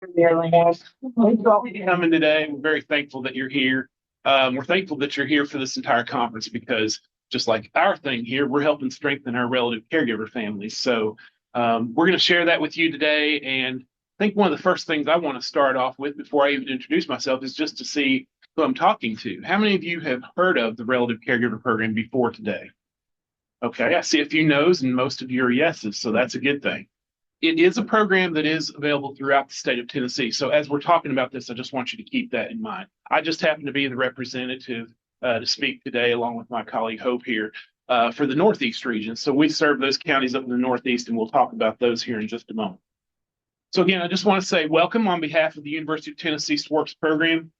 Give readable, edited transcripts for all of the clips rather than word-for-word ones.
Everyone. Thank you all for coming today. We're very thankful that you're here. We're thankful that you're here for this entire conference because just like our thing here, we're helping strengthen our relative caregiver families. So we're going to share that with you today. And I think one of the first things I want to start off with before I even introduce myself is just to see who I'm talking to. How many of you have heard of the relative caregiver program before today? Okay, I see a few no's and most of you are yeses, so that's a good thing. It is a program that is available throughout the state of Tennessee. So as we're talking about this, I just want you to keep that in mind. I just happen to be the representative to speak today, along with my colleague Hope here, for the Northeast region. So we serve those counties up in the Northeast, and we'll talk about those here in just a moment. So again, I just want to say welcome on behalf of the University of Tennessee SWORPS program.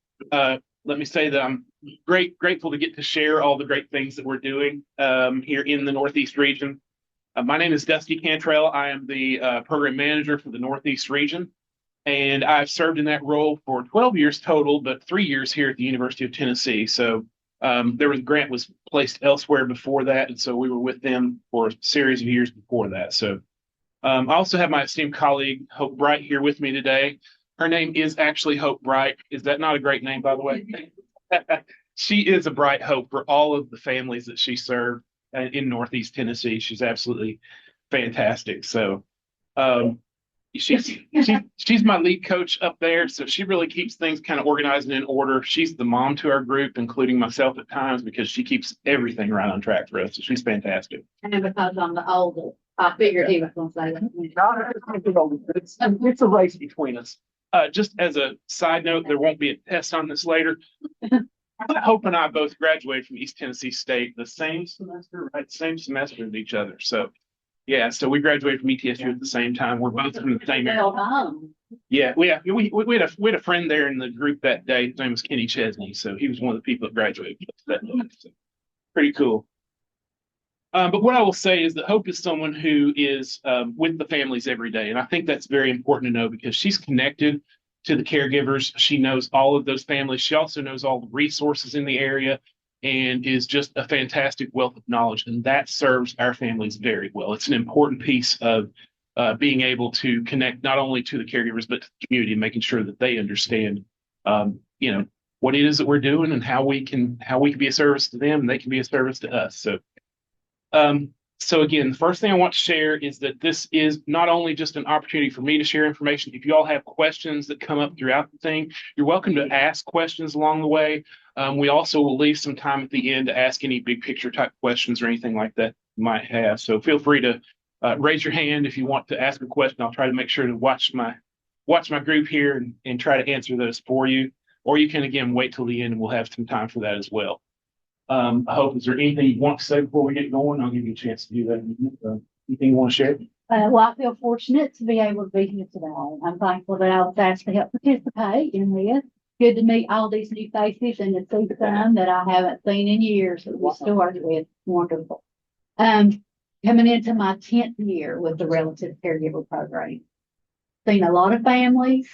Let me say that I'm grateful to get to share all the great things that we're doing here in the Northeast region. My name is Dusty Cantrell. I am the program manager for the Northeast region, and I've served in that role for 12 years total, but 3 years here at the University of Tennessee. So Grant was placed elsewhere before that, and so we were with them for a series of years before that. So I also have my esteemed colleague, Hope Bright, here with me today. Her name is actually Hope Bright. Is that not a great name, by the way? She is a bright hope for all of the families that she served in Northeast Tennessee. She's absolutely fantastic. So she's my lead coach up there. So she really keeps things kind of organized and in order. She's the mom to our group, including myself at times, because she keeps everything right on track for us. So she's fantastic. And because I'm the oldest, I figured he was going to say that. It's a race between us. Just as a side note, there won't be a test on this later. Hope and I both graduated from East Tennessee State the same semester, right? Same semester as each other. So, yeah, so we graduated from ETSU at the same time. We're both from the same area. Yeah, we had a friend there in the group that day. His name was Kenny Chesney. So he was one of the people that graduated that day. So, pretty cool. But what I will say is that Hope is someone who is with the families every day. And I think that's very important to know because she's connected to the caregivers. She knows all of those families. She also knows all the resources in the area and is just a fantastic wealth of knowledge. And that serves our families very well. It's an important piece of being able to connect not only to the caregivers, but to the community and making sure that they understand, what it is that we're doing and how we can be a service to them and they can be a service to us. So again, the first thing I want to share is that this is not only just an opportunity for me to share information. If you all have questions that come up throughout the thing, you're welcome to ask questions along the way. We also will leave some time at the end to ask any big picture type questions or anything like that you might have. So feel free to raise your hand if you want to ask a question. I'll try to make sure to watch my group here and try to answer those for you. Or you can, again, wait till the end and we'll have some time for that as well. I hope, is there anything you want to say before we get going? I'll give you a chance to do that. Anything you want to share? Well, I feel fortunate to be able to be here today. I'm thankful that I was asked to help participate in this. Good to meet all these new faces and to see some that I haven't seen in years that we started with. Wonderful. Coming into my 10th year with the Relative Caregiver Program. Seen a lot of families,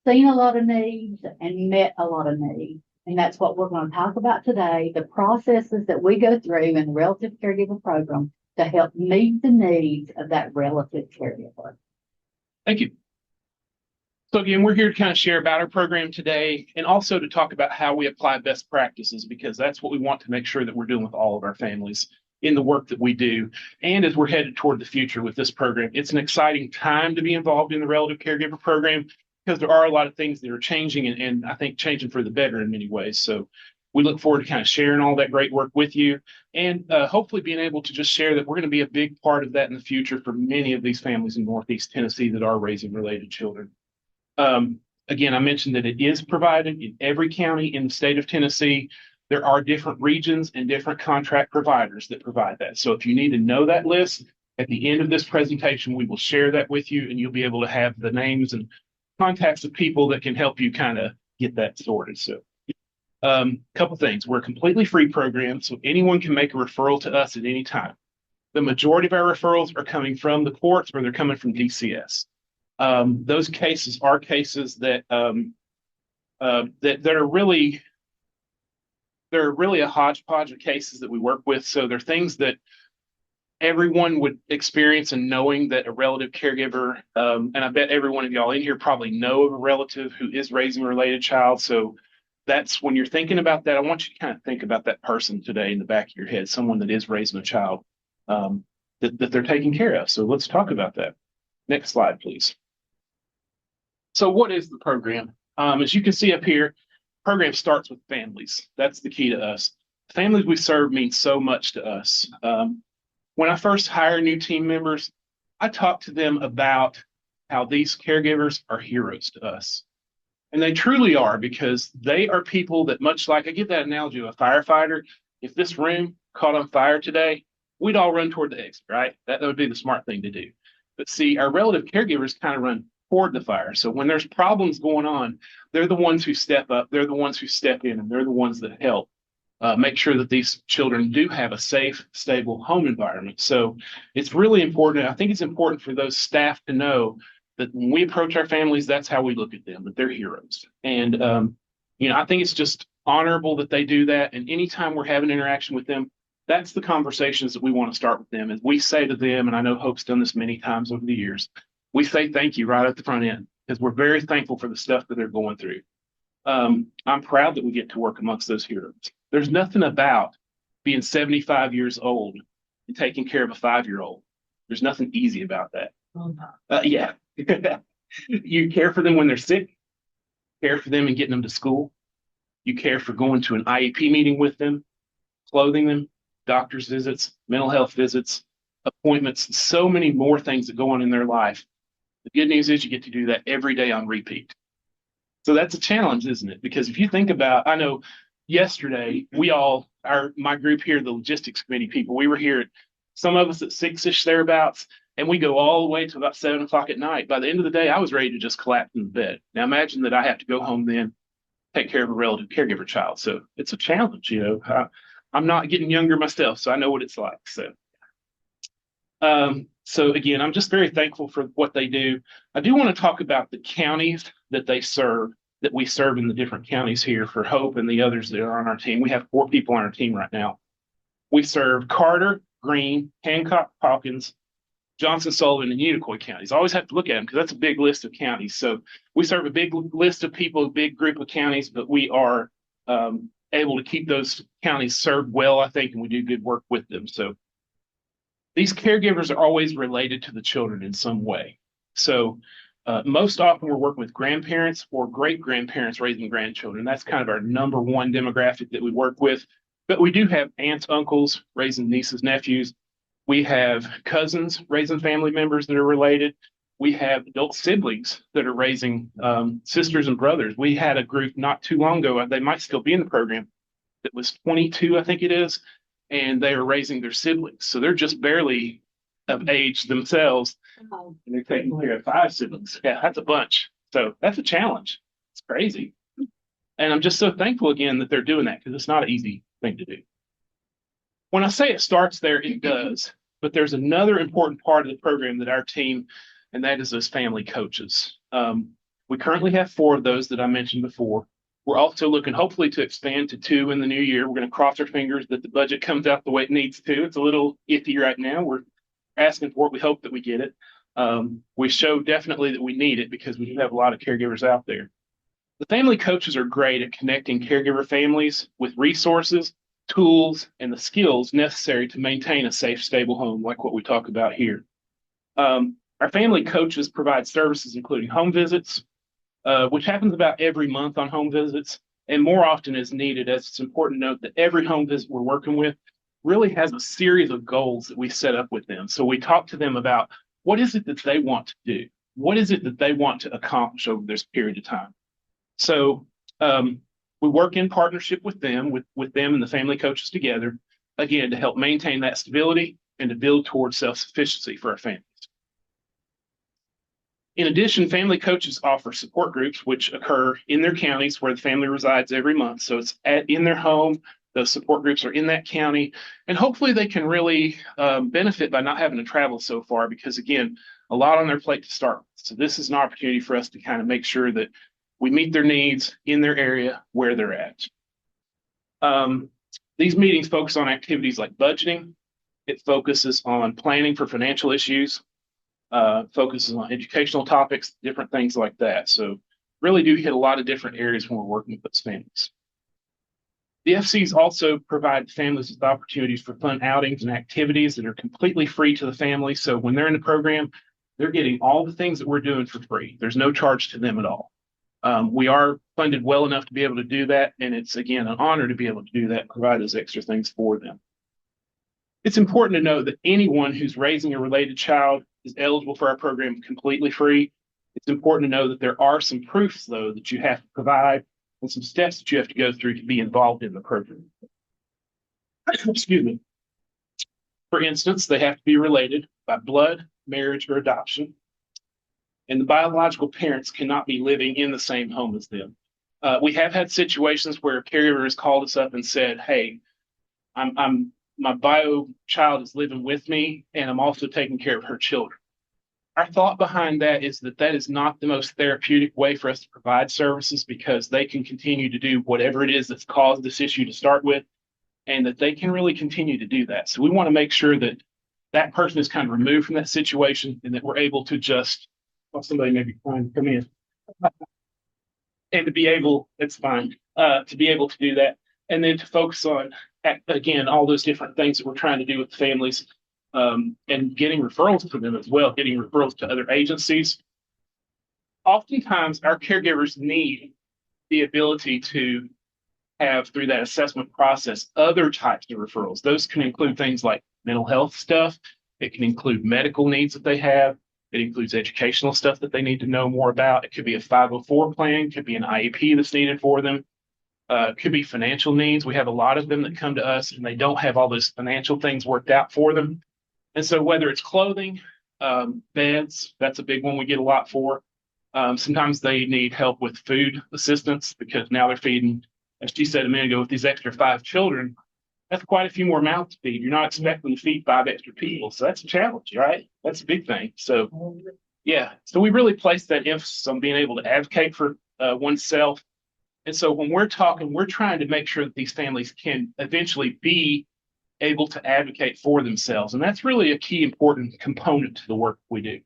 seen a lot of needs, and met a lot of needs. And that's what we're going to talk about today, the processes that we go through in the Relative Caregiver Program to help meet the needs of that relative caregiver. Thank you. So again, we're here to kind of share about our program today and also to talk about how we apply best practices, because that's what we want to make sure that we're doing with all of our families in the work that we do. And as we're headed toward the future with this program, it's an exciting time to be involved in the Relative Caregiver Program, because there are a lot of things that are changing and I think changing for the better in many ways. So we look forward to kind of sharing all that great work with you and hopefully being able to just share that we're going to be a big part of that in the future for many of these families in Northeast Tennessee that are raising related children. Again, I mentioned that it is provided in every county in the state of Tennessee. There are different regions and different contract providers that provide that. So if you need to know that list, at the end of this presentation, we will share that with you and you'll be able to have the names and contacts of people that can help you kind of get that sorted. So couple things. We're a completely free program, so anyone can make a referral to us at any time. The majority of our referrals are coming from the courts or they're coming from DCS. Those cases are cases that are really a hodgepodge of cases that we work with. So they're things that everyone would experience in knowing that a relative caregiver, and I bet every one of y'all in here probably know of a relative who is raising a related child. So that's when you're thinking about that. I want you to kind of think about that person today in the back of your head, someone that is raising a child that they're taking care of. So let's talk about that. Next slide, please. So what is the program? As you can see up here, program starts with families. That's the key to us. Families we serve mean so much to us. When I first hire new team members, I talk to them about how these caregivers are heroes to us. And they truly are, because they are people that, much like I give that analogy of a firefighter, if this room caught on fire today, we'd all run toward the exit, right? That would be the smart thing to do. But see, our relative caregivers kind of run toward the fire. So when there's problems going on, they're the ones who step up, they're the ones who step in, and they're the ones that help make sure that these children do have a safe, stable home environment. So it's really important. I think it's important for those staff to know that when we approach our families, that's how we look at them, that they're heroes. And, I think it's just honorable that they do that. And anytime we're having interaction with them, that's the conversations that we want to start with them. As we say to them, and I know Hope's done this many times over the years, we say thank you right at the front end, because we're very thankful for the stuff that they're going through. I'm proud that we get to work amongst those heroes. There's nothing about being 75 years old and taking care of a 5-year-old. There's nothing easy about that. Yeah. You care for them when they're sick, care for them and getting them to school. You care for going to an IEP meeting with them, clothing them, doctor's visits, mental health visits, appointments, so many more things that go on in their life. The good news is you get to do that every day on repeat. So that's a challenge, isn't it? Because if you think about, I know yesterday my group here, the logistics committee people, we were here, some of us at 6-ish thereabouts, and we go all the way to about 7 o'clock at night. By the end of the day, I was ready to just collapse in the bed. Now imagine that I have to go home then, take care of a relative caregiver child. So it's a challenge, I'm not getting younger myself, so I know what it's like. So again, I'm just very thankful for what they do. I do want to talk about the counties that they serve, that we serve in the different counties here for Hope and the others that are on our team. We have 4 people on our team right now. We serve Carter, Greene, Hancock, Hawkins, Johnson, Sullivan, and Unicoi counties. I always have to look at them because that's a big list of counties. So we serve a big list of people, a big group of counties, but we are able to keep those counties served well, I think, and we do good work with them. So these caregivers are always related to the children in some way. So most often we're working with grandparents or great-grandparents raising grandchildren. That's kind of our number one demographic that we work with. But we do have aunts, uncles raising nieces, nephews. We have cousins raising family members that are related. We have adult siblings that are raising sisters and brothers. We had a group not too long ago, they might still be in the program, that was 22, I think it is, and they are raising their siblings. So they're just barely of age themselves, and they're taking care of 5 siblings. Yeah, that's a bunch. So that's a challenge. It's crazy. And I'm just so thankful again that they're doing that, because it's not an easy thing to do. When I say it starts there, it does. But there's another important part of the program that our team, and that is those family coaches. We currently have 4 of those that I mentioned before. We're also looking hopefully to expand to 2 in the new year. We're going to cross our fingers that the budget comes out the way it needs to. It's a little iffy right now. We're asking for it. We hope that we get it. We show definitely that we need it, because we do have a lot of caregivers out there. The family coaches are great at connecting caregiver families with resources, tools, and the skills necessary to maintain a safe, stable home, like what we talk about here. Our family coaches provide services including home visits, which happens about every month on home visits, and more often as needed, as it's important to note that every home visit we're working with really has a series of goals that we set up with them. So we talk to them about what is it that they want to do? What is it that they want to accomplish over this period of time? So we work in partnership with them and the family coaches together, again, to help maintain that stability and to build towards self-sufficiency for our families. In addition, family coaches offer support groups which occur in their counties where the family resides every month. So it's in their home. Those support groups are in that county, and hopefully they can really benefit by not having to travel so far, because again, a lot on their plate to start with. So this is an opportunity for us to kind of make sure that we meet their needs in their area where they're at. These meetings focus on activities like budgeting, It focuses on planning for financial issues, focuses on educational topics, different things like that. So really do hit a lot of different areas when we're working with those families. The FCs also provide families with opportunities for fun outings and activities that are completely free to the family. So when they're in the program, they're getting all the things that we're doing for free. There's no charge to them at all. We are funded well enough to be able to do that. And it's, again, an honor to be able to do that, provide those extra things for them. It's important to note that anyone who's raising a related child is eligible for our program completely free. It's important to know that there are some proofs, though, that you have to provide and some steps that you have to go through to be involved in the program. Excuse me. For instance, they have to be related by blood, marriage, or adoption. And the biological parents cannot be living in the same home as them. We have had situations where a caregiver has called us up and said, hey, my bio child is living with me, and I'm also taking care of her children. Our thought behind that is that that is not the most therapeutic way for us to provide services, because they can continue to do whatever it is that's caused this issue to start with, and that they can really continue to do that. So we want to make sure that that person is kind of removed from that situation, and that we're able to just, well, somebody may be trying to come in, and to be able, it's fine, to be able to do that. And then to focus on, again, all those different things that we're trying to do with families, and getting referrals to them as well, getting referrals to other agencies. Oftentimes, our caregivers need the ability to have, through that assessment process, other types of referrals. Those can include things like mental health stuff. It can include medical needs that they have. It includes educational stuff that they need to know more about. It could be a 504 plan, could be an IEP that's needed for them. Could be financial needs. We have a lot of them that come to us and they don't have all those financial things worked out for them. And so whether it's clothing, beds, that's a big one we get a lot for. Sometimes they need help with food assistance, because now they're feeding, as she said a minute ago, with these extra 5 children, that's quite a few more mouths to feed. You're not expecting to feed 5 extra people. So that's a challenge, right? That's a big thing. So yeah, so we really place that emphasis on being able to advocate for oneself. And so when we're talking, we're trying to make sure that these families can eventually be able to advocate for themselves. And that's really a key important component to the work we do.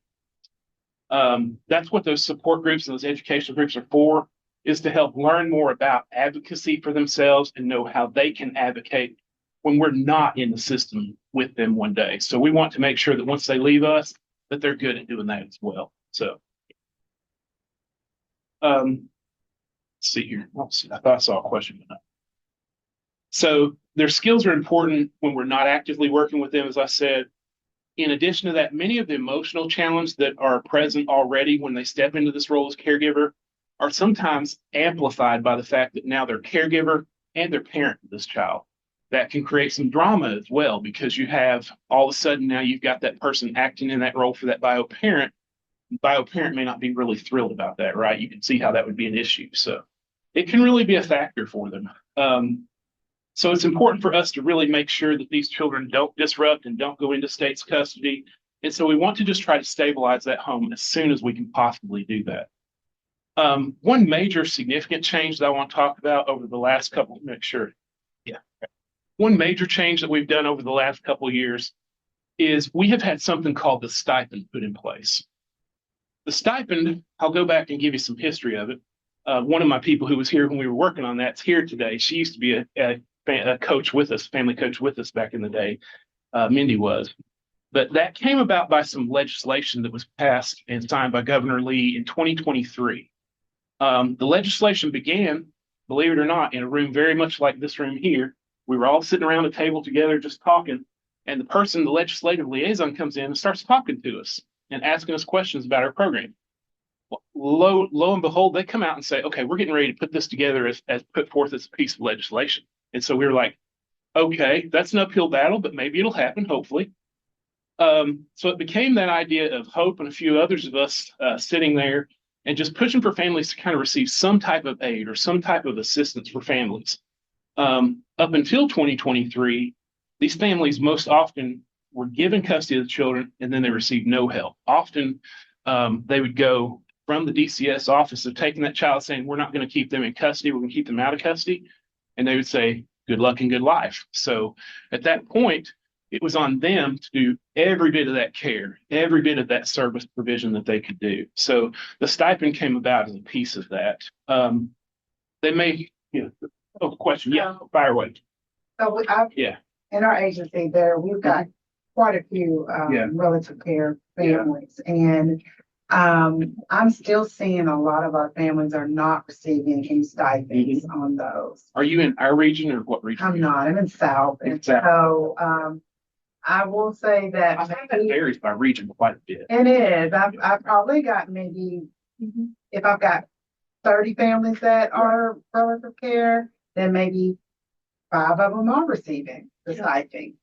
That's what those support groups and those educational groups are for, is to help learn more about advocacy for themselves and know how they can advocate when we're not in the system with them one day. So we want to make sure that once they leave us, that they're good at doing that as well. So let's see here. I thought I saw a question. So their skills are important when we're not actively working with them, as I said. In addition to that, many of the emotional challenges that are present already when they step into this role as caregiver are sometimes amplified by the fact that now they're caregiver and they're parent of this child. That can create some drama as well, because you have all of a sudden now you've got that person acting in that role for that bio parent. Bio parent may not be really thrilled about that, right? You can see how that would be an issue. So it can really be a factor for them. So it's important for us to really make sure that these children don't disrupt and don't go into state's custody. And so we want to just try to stabilize that home as soon as we can possibly do that. One major significant change that I want to talk about over the last couple, make sure. Yeah. One major change that we've done over the last couple of years is we have had something called the stipend put in place. The stipend, I'll go back and give you some history of it. One of my people who was here when we were working on that's here today. She used to be a coach with us, family coach with us back in the day. Mindy was. But that came about by some legislation that was passed and signed by Governor Lee in 2023. The legislation began, believe it or not, in a room very much like this room here. We were all sitting around a table together just talking, and the legislative liaison comes in and starts talking to us and asking us questions about our program. Well, lo and behold, they come out and say, okay, we're getting ready to put this together as put forth as a piece of legislation. And so we were like, okay, that's an uphill battle, but maybe it'll happen, hopefully. So it became that idea of Hope and a few others of us sitting there and just pushing for families to kind of receive some type of aid or some type of assistance for families. Up until 2023, these families most often were given custody of the children and then they received no help. Often they would go from the DCS office of taking that child saying, we're not going to keep them in custody, we're going to keep them out of custody. And they would say, good luck and good life. So at that point, it was on them to do every bit of that care, every bit of that service provision that they could do. So the stipend came about as a piece of that. They may, oh, question, yeah, fire away. So Yeah. in our agency we've got quite a few relative care families, and I'm still seeing a lot of our families are not receiving any stipends on those. Are you in our region or what region? I'm not. I'm in South, and so I will say that I think that varies by region quite a bit. it is. I've probably got maybe if I've got 30 families that are relative care, then maybe 5 of them are receiving the stipend.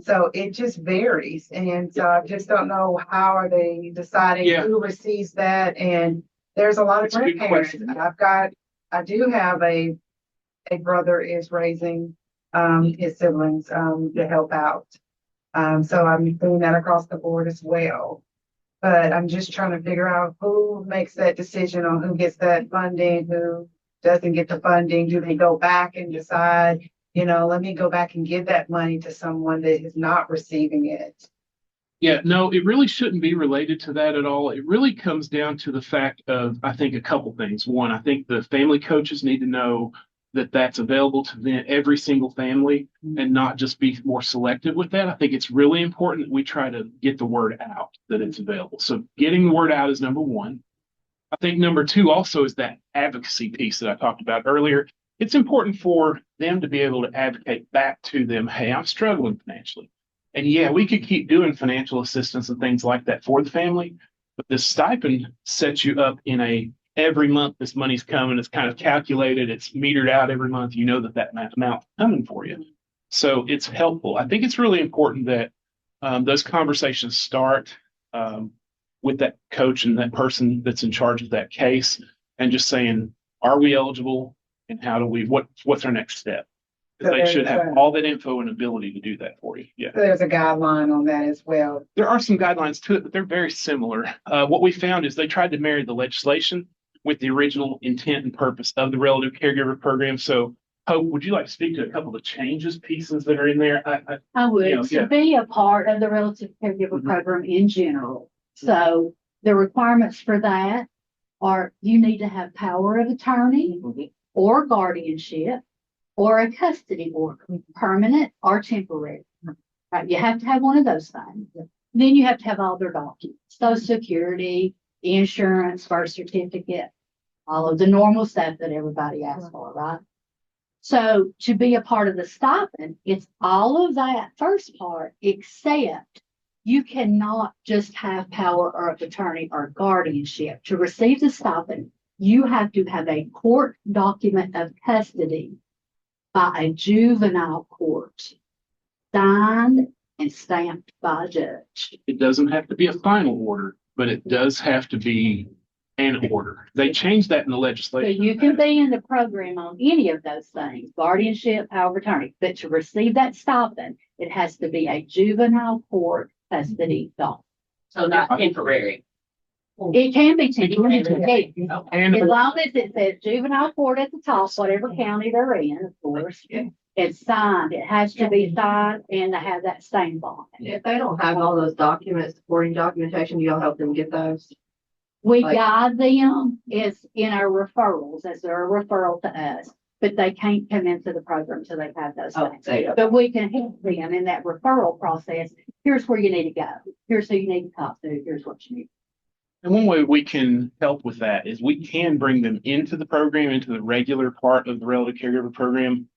So it just varies. And so I just don't know how are they deciding who receives that. And there's a lot of grandparents. I do have a brother is raising his siblings to help out. So I'm doing that across the board as well. But I'm just trying to figure out who makes that decision on who gets that funding, who doesn't get the funding. Do they go back and decide, let me go back and give that money to someone that is not receiving it? Yeah, no, it really shouldn't be related to that at all. It really comes down to the fact of, I think, a couple things. One, I think the family coaches need to know that that's available to them, every single family, and not just be more selective with that. I think it's really important that we try to get the word out that it's available. So getting the word out is number one. I think number two also is that advocacy piece that I talked about earlier. It's important for them to be able to advocate back to them, hey, I'm struggling financially. And yeah, we could keep doing financial assistance and things like that for the family, but this stipend sets you up in every month this money's coming, it's kind of calculated, it's metered out every month, that amount's coming for you. So it's helpful. I think it's really important that those conversations start with that coach and that person that's in charge of that case, and just saying, are we eligible, and how do we, what's our next step? So they should have all that info and ability to do that for you. Yeah. So there's a guideline on that as well. There are some guidelines to it, but they're very similar. What we found is they tried to marry the legislation with the original intent and purpose of the relative caregiver program. So, Hope, would you like to speak to a couple of the changes pieces that are in there? I would. To be a part of the relative caregiver program in general. So the requirements for that are you need to have power of attorney or guardianship or a custody order, permanent or temporary. Right? You have to have one of those things. Then you have to have all their documents, Social Security, insurance, birth certificate, all of the normal stuff that everybody asks for, right? So to be a part of the stipend, it's all of that first part, except you cannot just have power of attorney or guardianship. To receive the stipend, you have to have a court document of custody by a juvenile court, signed and stamped by a judge. It doesn't have to be a final order, but it does have to be an order. They changed that in the So legislation. you can be in the program on any of those things, guardianship, power of attorney, but to receive that stipend, it has to be a juvenile court custody document. So not temporary. It can be temporary. And As long as it says juvenile court at the top, whatever county they're in, of course, it's signed. It has to be signed and to have that stamp on it. If they don't have all those documents, supporting documentation, you'll help them get those. We Like- guide them is in our referrals as they're a referral to us, but they can't come into the program till they have those Oh, things. they don't. But we can help them in that referral process. Here's where you need to go. Here's who you need to talk to. Here's what you need. one way we can help with that is we can bring them into the program, into the regular part of the relative caregiver program.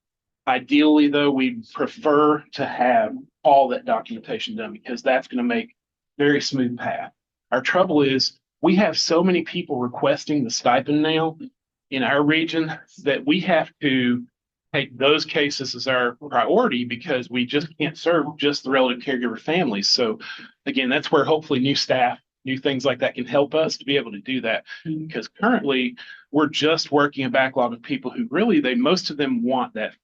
Ideally, though, we prefer to have all that documentation done because that's going to make very smooth path. Our trouble is we have so many people requesting the stipend now in our region that we have to take those cases as our priority because we just can't serve just the relative caregiver families. So again, that's where hopefully new staff, new things like that can help us to be able to do that. Because currently we're just working a backlog of people who really, most of them want that,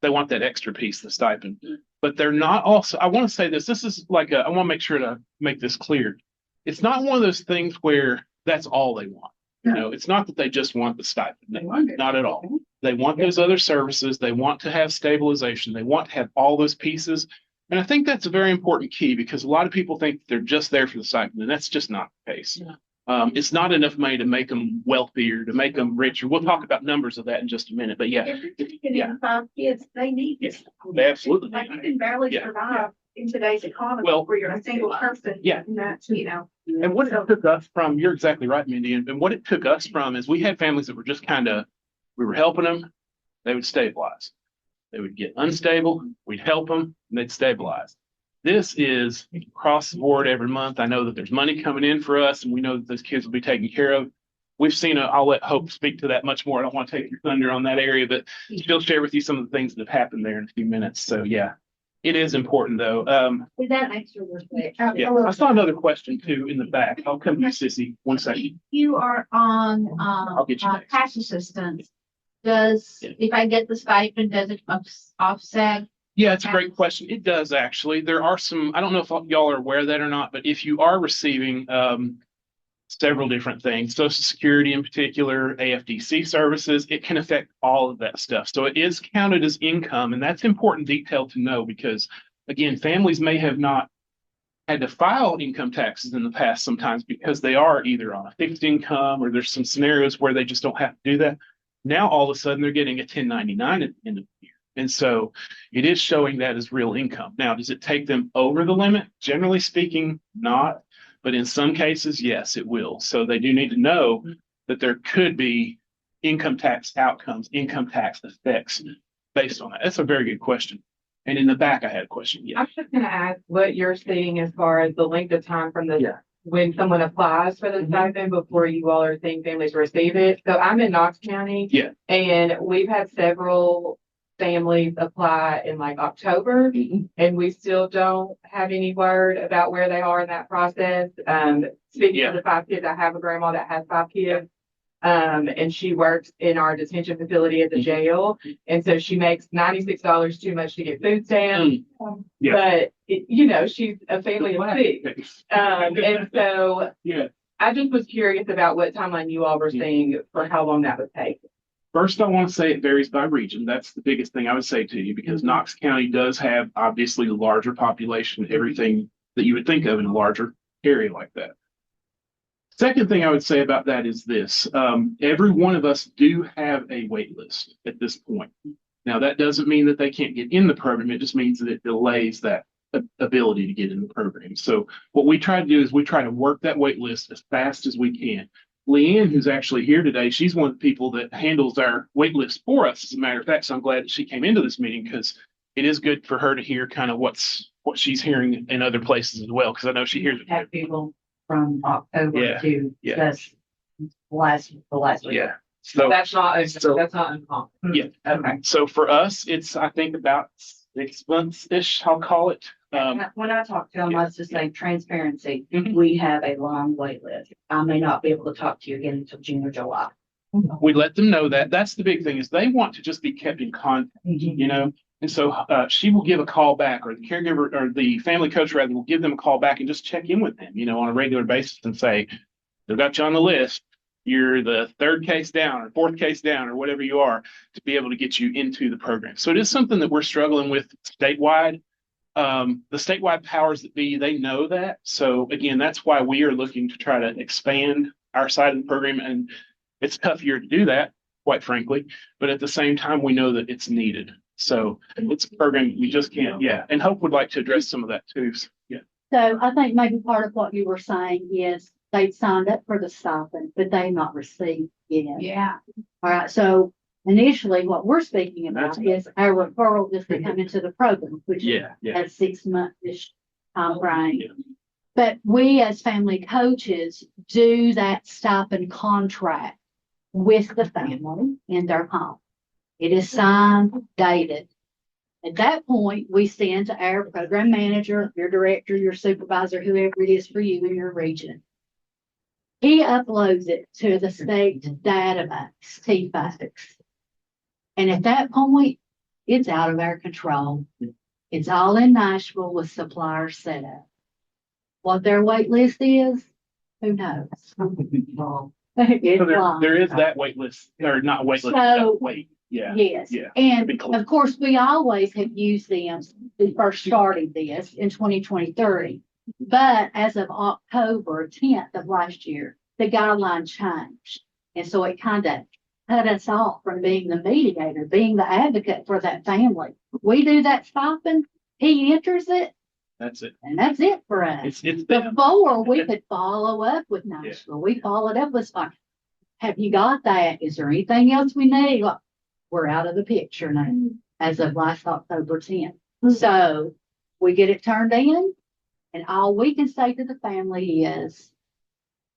they want that extra piece, the stipend, but they're not also, I want to say this is like, I want to make sure to make this clear. It's not one of those things where that's all they want. It's not that they just want the stipend. Not at all. They want those other services. They want to have stabilization. They want to have all those pieces. And I think that's a very important key because a lot of people think they're just there for the stipend, and that's just not the case. Yeah. It's not enough money to make them wealthier, to make them richer. We'll talk about numbers of that in just a minute, but yeah, If you're getting 5 kids, they need this. they absolutely. Like you can barely Yeah. survive in today's economy Well, where you're a single person. yeah. And that's, you know. And what it took us from, you're exactly right, Mindy, and what it took us from is we had families that were just we were helping them, they would stabilize. They would get unstable, we'd help them, and they'd stabilize. This is across the board every month. I know that there's money coming in for us, and we know that those kids will be taken care of. We've seen, I'll let Hope speak to that much more. I don't want to take your thunder on that area, but she'll share with you some of the things that have happened there in a few minutes. So yeah, it is important though. With that extra respect. Yeah, I saw another question too in the back. I'll come to you, Sissy, 1 second. You are on, I'll get you next. cash assistance. If I get the stipend, does it offset? Yeah, it's a great question. It does actually. There are some, I don't know if y'all are aware of that or not, but if you are receiving several different things, Social Security in particular, AFDC services, it can affect all of that stuff. So it is counted as income, and that's important detail to know because, again, families may have not had to file income taxes in the past sometimes because they are either on a fixed income or there's some scenarios where they just don't have to do that. Now, all of a sudden, they're getting a 1099 at the end of the year. And so it is showing that as real income. Now, does it take them over the limit? Generally speaking, not. But in some cases, yes, it will. So they do need to know that there could be income tax outcomes, income tax effects based on that. That's a very good question. And in the back, I had a question. Yeah. I was just gonna ask what you're seeing as far as the length of time from when someone applies for the stipend before you all are seeing families receive it. So I'm in Knox County. Yeah. And we've had several families apply in like October, and we still don't have any word about where they are in that process. Speaking of the 5 kids, I have a grandma that has 5 kids. And she works in our detention facility at the jail. And so she makes $96 too much to get food stamps. But she's a family of 6. And so I just was curious about what timeline you all were seeing for how long that would take. First, I want to say it varies by region. That's the biggest thing I would say to you because Knox County does have obviously a larger population, everything that you would think of in a larger area like that. Second thing I would say about that is this. Every one of us do have a wait list at this point. Now, that doesn't mean that they can't get in the program. It just means that it delays that ability to get in the program. So what we try to do is we try to work that wait list as fast as we can. Leanne, who's actually here today, she's one of the people that handles our wait list for us. As a matter of fact, so I'm glad that she came into this meeting because it is good for her to hear kind of what she's hearing in other places as well, because I know she hears it. Have people from October to Yeah. the last week. Yeah. So That's not uncommon. yeah. Okay. So for us, it's I think about 6 months-ish, I'll call it. When I talk to them, let's just say transparency, Mhm. we have a long wait list. I may not be able to talk to you again until June or July. We let them know that. That's the big thing is they want to just be kept in contact, And so she will give a call back, or the caregiver or the family coach rather will give them a call back and just check in with them, on a regular basis and say, they've got you on the list. You're the 3rd case down or 4th case down or whatever you are to be able to get you into the program. So it is something that we're struggling with statewide. The statewide powers that be, they know that. So again, that's why we are looking to try to expand our side of the program. And it's a tough year to do that, quite frankly. But at the same time, we know that it's needed. So it's a program we just can't. Yeah. And Hope would like to address some of that too. So, yeah. So I think maybe part of what you were saying is they signed up for the stipend, but they not received it. Yeah. All right. So initially what we're speaking about That's- is our referral just to come into the program, which is Yeah. Yeah. a 6-month-ish time frame. Yeah. But we as family coaches do that stipend contract with the family in their home. It is signed, dated. At that point, we send to our program manager, your director, your supervisor, whoever it is for you in your region. He uploads it to the state database, TFAX. And at that point, it's out of our control. It's all in Nashville with suppliers set up. What their wait list is, who knows? So It's there long. is that wait list, or not wait list, So- wait. Yeah. Yes, Yeah. and Be close. of course, we always have used them, we first started this in 2023. But as of October 10th of last year, the guideline changed. And so it kind of cut us off from being the mediator, being the advocate for that family. We do that stopping, he enters it, That's it. and that's it for us. It's them. Before, we could follow up with Nashville. We followed up with Spike. Have you got that? Is there anything else we need? Well, we're out of the picture now as of last October 10th. So we get it turned in, and all we can say to the family is,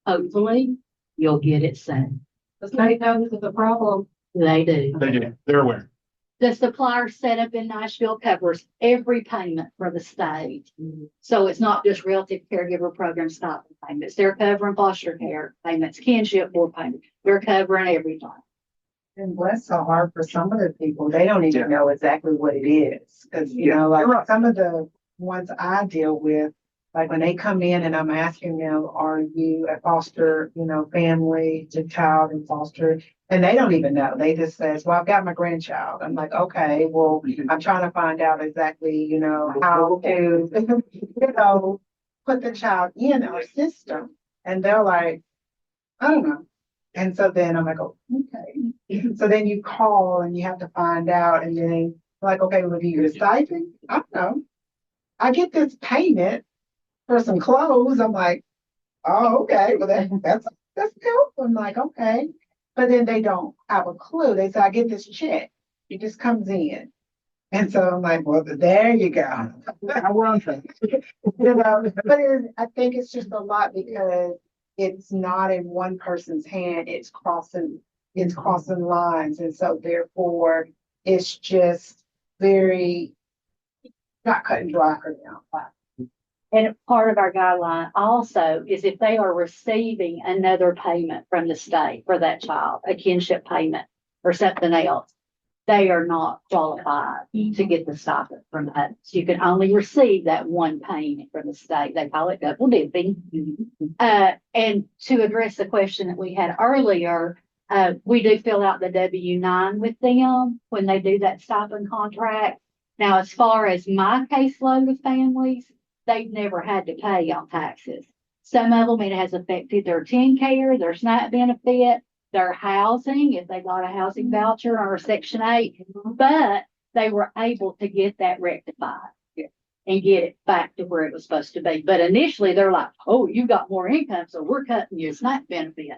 hopefully, you'll get it soon. The state knows this is a problem. They do. They do. They're aware. The supplier set up in Nashville covers every payment for the state. So it's not just relative caregiver program stipend payments. They're covering foster care payments, kinship board payments. They're covering everything. And bless so hard for some of the people, they don't even know exactly what it is. Cause you Yeah, know, like you're right. some of the ones I deal with, like when they come in and I'm asking them, are you a foster, family, to child and foster? And they don't even know. They just says, well, I've got my grandchild. I'm like, okay, well, I'm trying to find out exactly, how to, put the child in our system. And they're like, I don't know. And so then I'm like, oh, okay. So then you call and you have to find out, and then like, okay, well, do you get a stipend? I don't know. I get this payment for some clothes. I'm like, oh, okay. Well, that's helpful. I'm like, okay. But then they don't have a clue. They say, I get this check. It just comes in. And so I'm like, well, there you go. I want that. I think it's just a lot because it's not in one person's hand. It's crossing lines. And so therefore it's just very not cut and dry for them. And part of our guideline also is if they are receiving another payment from the state for that child, a kinship payment or something else, they are not qualified to get the stipend from that. So you can only receive that one payment from the state. They call it double dipping. And to address the question that we had earlier, we do fill out the W-9 with them when they do that stipend contract. Now, as far as my caseload of families, they've never had to pay on taxes. Some of them, it has affected their TennCare, their SNAP benefit, their housing, if they got a housing voucher or a Section 8, but they were able to get that rectified and get it back to where it was supposed to be. But initially, they're like, oh, you got more income, so we're cutting your SNAP benefit.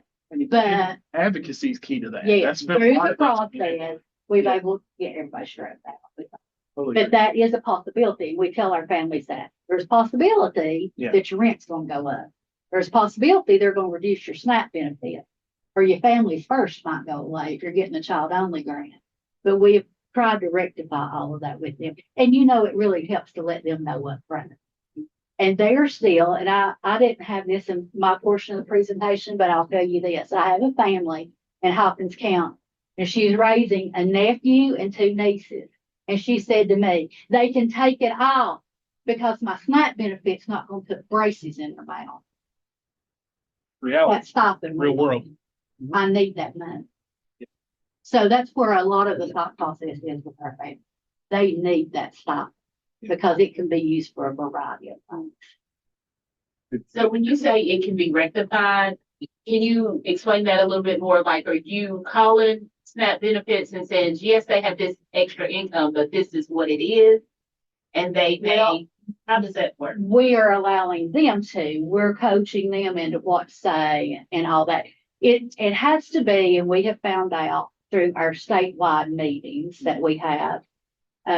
But Advocacy is key to that. yeah, That's been a through lot the of us. process, we've able to get everybody straightened out. Totally But agree. that is a possibility. We tell our families that there's a possibility Yeah. that your rent's gonna go up. There's a possibility they're gonna reduce your SNAP benefit. Or your family's first might go away if you're getting a child only grant. But we have tried to rectify all of that with them. And it really helps to let them know up front. And they are still, and I didn't have this in my portion of the presentation, but I'll tell you this. I have a family in Hopkins County, and she's raising a nephew and 2 nieces. And she said to me, they can take it off because my SNAP benefit's not going to put braces in their mouth. Reality, That's stopping. real world. I need that money. So that's where a lot of the thought process is with our family. They need that stop because it can be used for a variety of things. So when you say it can be rectified, can you explain that a little bit more? Like, are you calling SNAP benefits and saying, yes, they have this extra income, but this is what it is? And they may, how does that work? We are allowing them to, we're coaching them into what to say and all that. It has to be, and we have found out through our statewide meetings that we have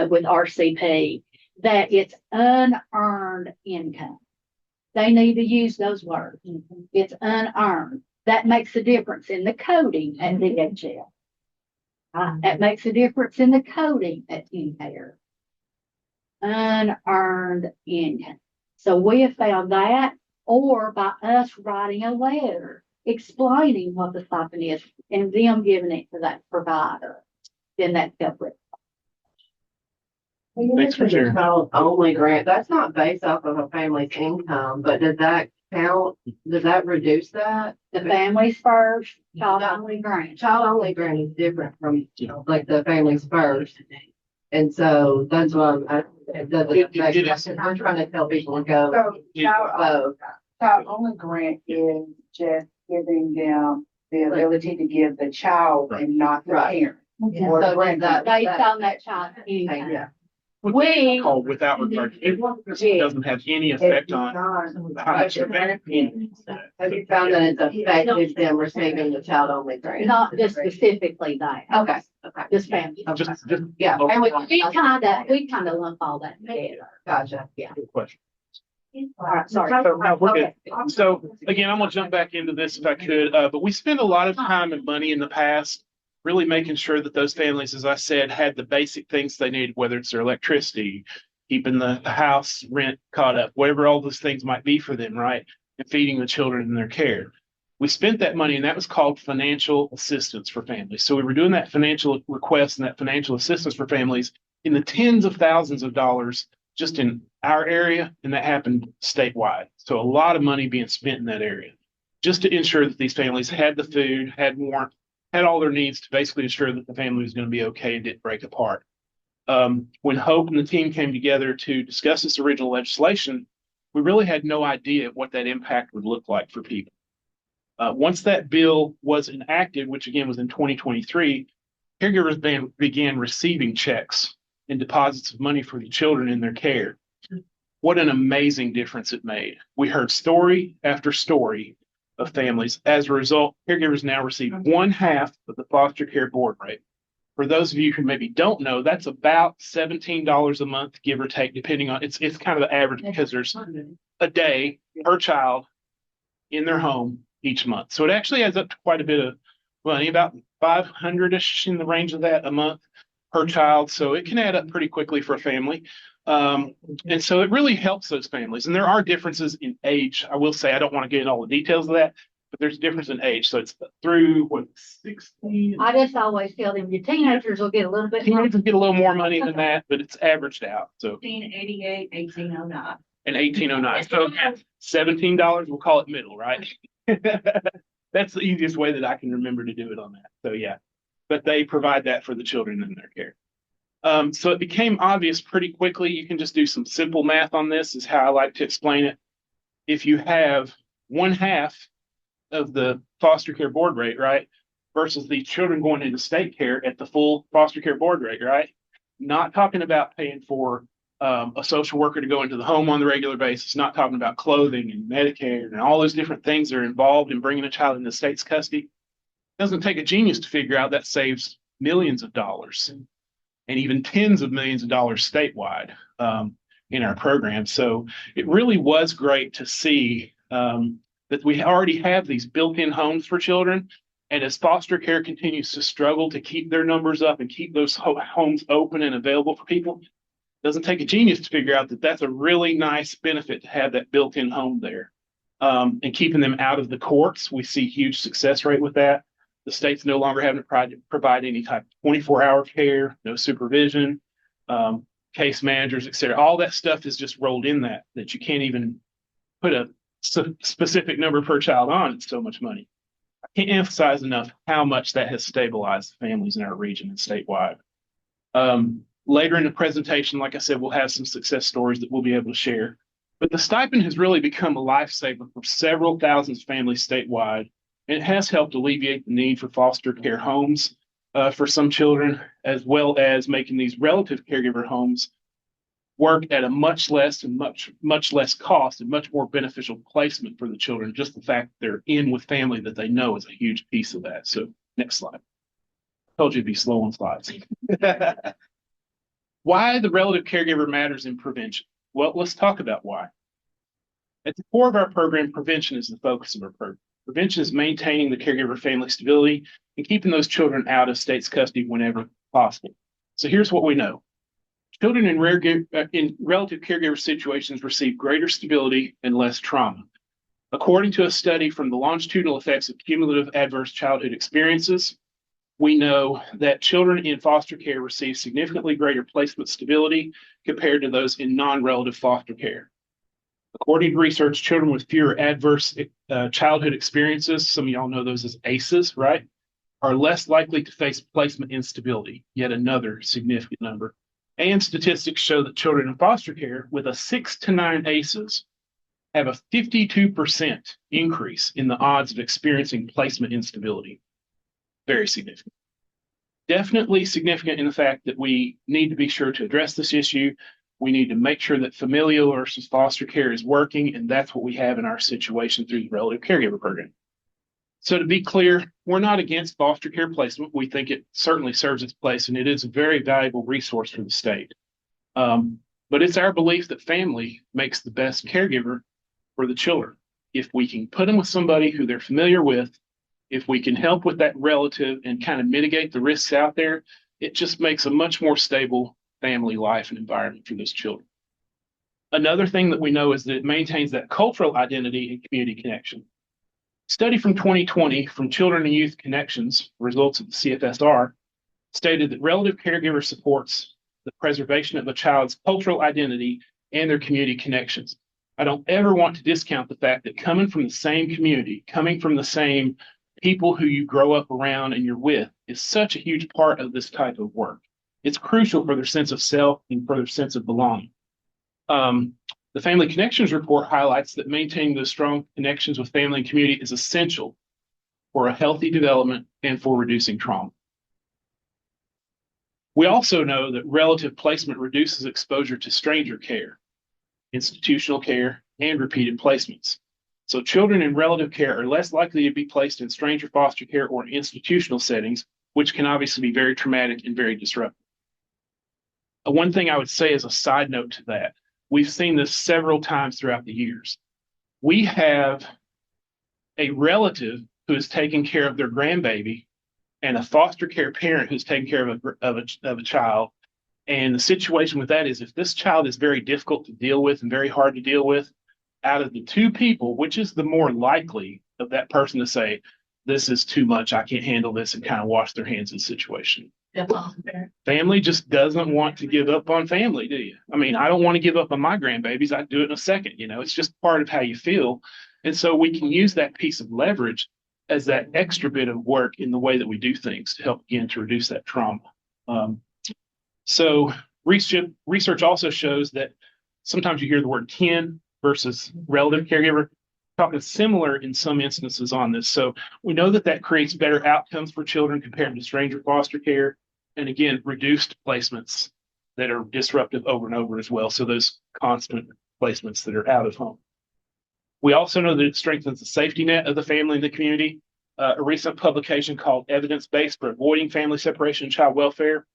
with RCP, that it's unearned income. They need to use those words. It's unearned. That makes a difference in the coding at DHL. That makes a difference in the coding at TennCare. Unearned income. So we have found that, or by us writing a letter explaining what the stipend is and them giving it to that provider, then that's separate. Thanks for sharing. Child only grant, that's not based off of a family's income, but does that count, does that reduce that? The families first, child only grant. Child only grant is different from, like, the families first. And so that's why it doesn't It affect, is. I'm trying to tell people to go So both. child only grant is just giving them the ability to give the child and not the Right. parent. So does that, Based on that child's income. yeah. We, Called without regard. It doesn't have any effect on how much of that. Have you found that it's affected them receiving the child only grant? not just specifically that, Okay, okay. just family. Just Yeah, and We kind of lump all that together. gotcha. good question. All right, sorry. So, no, we're good. Okay. So again, I'm gonna jump back into this if I could, but we spent a lot of time and money in the past really making sure that those families, as I said, had the basic things they needed, whether it's their electricity, keeping the house rent caught up, whatever all those things might be for them, right? And feeding the children in their care. We spent that money, and that was called financial assistance for families. So we were doing that financial request and that financial assistance for families in the tens of thousands of dollars just in our area, and that happened statewide. So a lot of money being spent in that area just to ensure that these families had the food, had warmth, had all their needs to basically ensure that the family was going to be okay and didn't break apart. When Hope and the team came together to discuss this original legislation, we really had no idea what that impact would look like for people. Once that bill was enacted, which again was in 2023, caregivers began receiving checks and deposits of money for the children in their care. What an amazing difference it made. We heard story after story of families. As a result, caregivers now receive 1/2 of the foster care board rate. For those of you who maybe don't know, that's about $17 a month, give or take, depending on it's kind of the average because there's a day per child in their home each month. So it actually adds up to quite a bit of money, about 500-ish in the range of that a month per child. So it can add up pretty quickly for a family. And so it really helps those families. And there are differences in age. I will say, I don't want to get into all the details of that, but there's a difference in age. So it's through 16. I just always tell them your teenagers will get a little bit more. Teenagers get a little more money than that, but it's averaged out. So 1888, 1809. and 1809. So $17, we'll call it middle, right? That's the easiest way that I can remember to do it on that. So yeah, but they provide that for the children in their care. So it became obvious pretty quickly. You can just do some simple math on this, is how I like to explain it. If you have 1/2 of the foster care board rate, right, versus the children going into state care at the full foster care board rate, right? Not talking about paying for a social worker to go into the home on the regular basis, not talking about clothing and Medicare and all those different things that are involved in bringing a child into the state's custody. It doesn't take a genius to figure out that saves millions of dollars and even tens of millions of dollars statewide in our program. So it really was great to see that we already have these built-in homes for children. And as foster care continues to struggle to keep their numbers up and keep those homes open and available for people, it doesn't take a genius to figure out that that's a really nice benefit to have that built-in home there. And keeping them out of the courts, we see huge success rate with that. The state's no longer having to provide any type of 24-hour care, no supervision, case managers, et cetera. All that stuff is just rolled in that you can't even put a specific number per child on. It's so much money. I can't emphasize enough how much that has stabilized families in our region and statewide. Later in the presentation, like I said, we'll have some success stories that we'll be able to share. But the stipend has really become a lifesaver for several thousand families statewide. And it has helped alleviate the need for foster care homes for some children, as well as making these relative caregiver homes work at a much less and much less cost and much more beneficial placement for the children. Just the fact that they're in with family that they know is a huge piece of that. So next slide. I told you to be slow on slides. Why the relative caregiver matters in prevention. Well, let's talk about why. At the core of our program, prevention is the focus of our program. Prevention is maintaining the caregiver family stability and keeping those children out of state's custody whenever possible. So here's what we know. Children in relative caregiver situations receive greater stability and less trauma. According to a study from the longitudinal effects of cumulative adverse childhood experiences, we know that children in foster care receive significantly greater placement stability compared to those in non-relative foster care. According to research, children with fewer adverse childhood experiences, some of y'all know those as ACEs, right, are less likely to face placement instability, yet another significant number. And statistics show that children in foster care with a 6 to 9 ACEs have a 52% increase in the odds of experiencing placement instability. Very significant. Definitely significant in the fact that we need to be sure to address this issue. We need to make sure that familial versus foster care is working, and that's what we have in our situation through the relative caregiver program. So to be clear, we're not against foster care placement. We think it certainly serves its place, and it is a very valuable resource for the state. But it's our belief that family makes the best caregiver for the children. If we can put them with somebody who they're familiar with, if we can help with that relative and kind of mitigate the risks out there, it just makes a much more stable family life and environment for those children. Another thing that we know is that it maintains that cultural identity and community connection. Study from 2020 from Children and Youth Connections, results of the CFSR, stated that relative caregiver supports the preservation of a child's cultural identity and their community connections. I don't ever want to discount the fact that coming from the same community, coming from the same people who you grow up around and you're with, is such a huge part of this type of work. It's crucial for their sense of self and for their sense of belonging. The Family Connections Report highlights that maintaining those strong connections with family and community is essential for a healthy development and for reducing trauma. We also know that relative placement reduces exposure to stranger care, institutional care, and repeated placements. So children in relative care are less likely to be placed in stranger foster care or institutional settings, which can obviously be very traumatic and very disruptive. One thing I would say as a side note to that, we've seen this several times throughout the years. We have a relative who is taking care of their grandbaby and a foster care parent who's taking care of a child. And the situation with that is if this child is very difficult to deal with and very hard to deal with, out of the two people, which is the more likely of that person to say, this is too much, I can't handle this, and kind of wash their hands in the situation? Family just doesn't want to give up on family, do you? I mean, I don't want to give up on my grandbabies. I'd do it in a second. It's just part of how you feel. And so we can use that piece of leverage as that extra bit of work in the way that we do things to help again to reduce that trauma. So research also shows that sometimes you hear the word kin versus relative caregiver, talking similar in some instances on this. So we know that that creates better outcomes for children compared to stranger foster care. And again, reduced placements that are disruptive over and over as well. So those constant placements that are out of home. We also know that it strengthens the safety net of the family and the community. A recent publication called Evidence-Based for Avoiding Family Separation and Child Welfare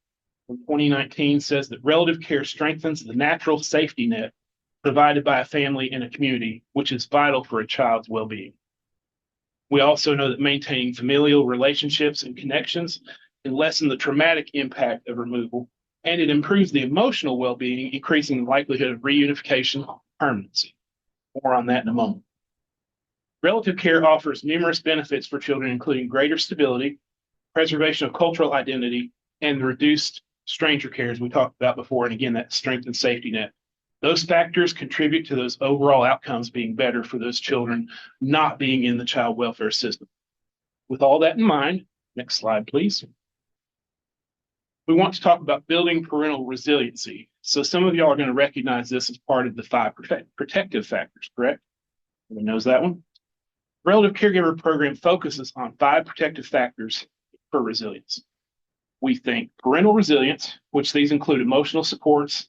from 2019 says that relative care strengthens the natural safety net provided by a family and a community, which is vital for a child's well-being. We also know that maintaining familial relationships and connections can lessen the traumatic impact of removal, and it improves the emotional well-being, increasing the likelihood of reunification and permanency. More on that in a moment. Relative care offers numerous benefits for children, including greater stability, preservation of cultural identity, and reduced stranger care, as we talked about before, and again, that strengthened safety net. Those factors contribute to those overall outcomes being better for those children not being in the child welfare system. With all that in mind, next slide, please. We want to talk about building parental resiliency. So some of y'all are going to recognize this as part of the 5 protective factors, correct? Everyone knows that one? Relative Caregiver Program focuses on 5 protective factors for resilience. We think parental resilience, which these include emotional supports,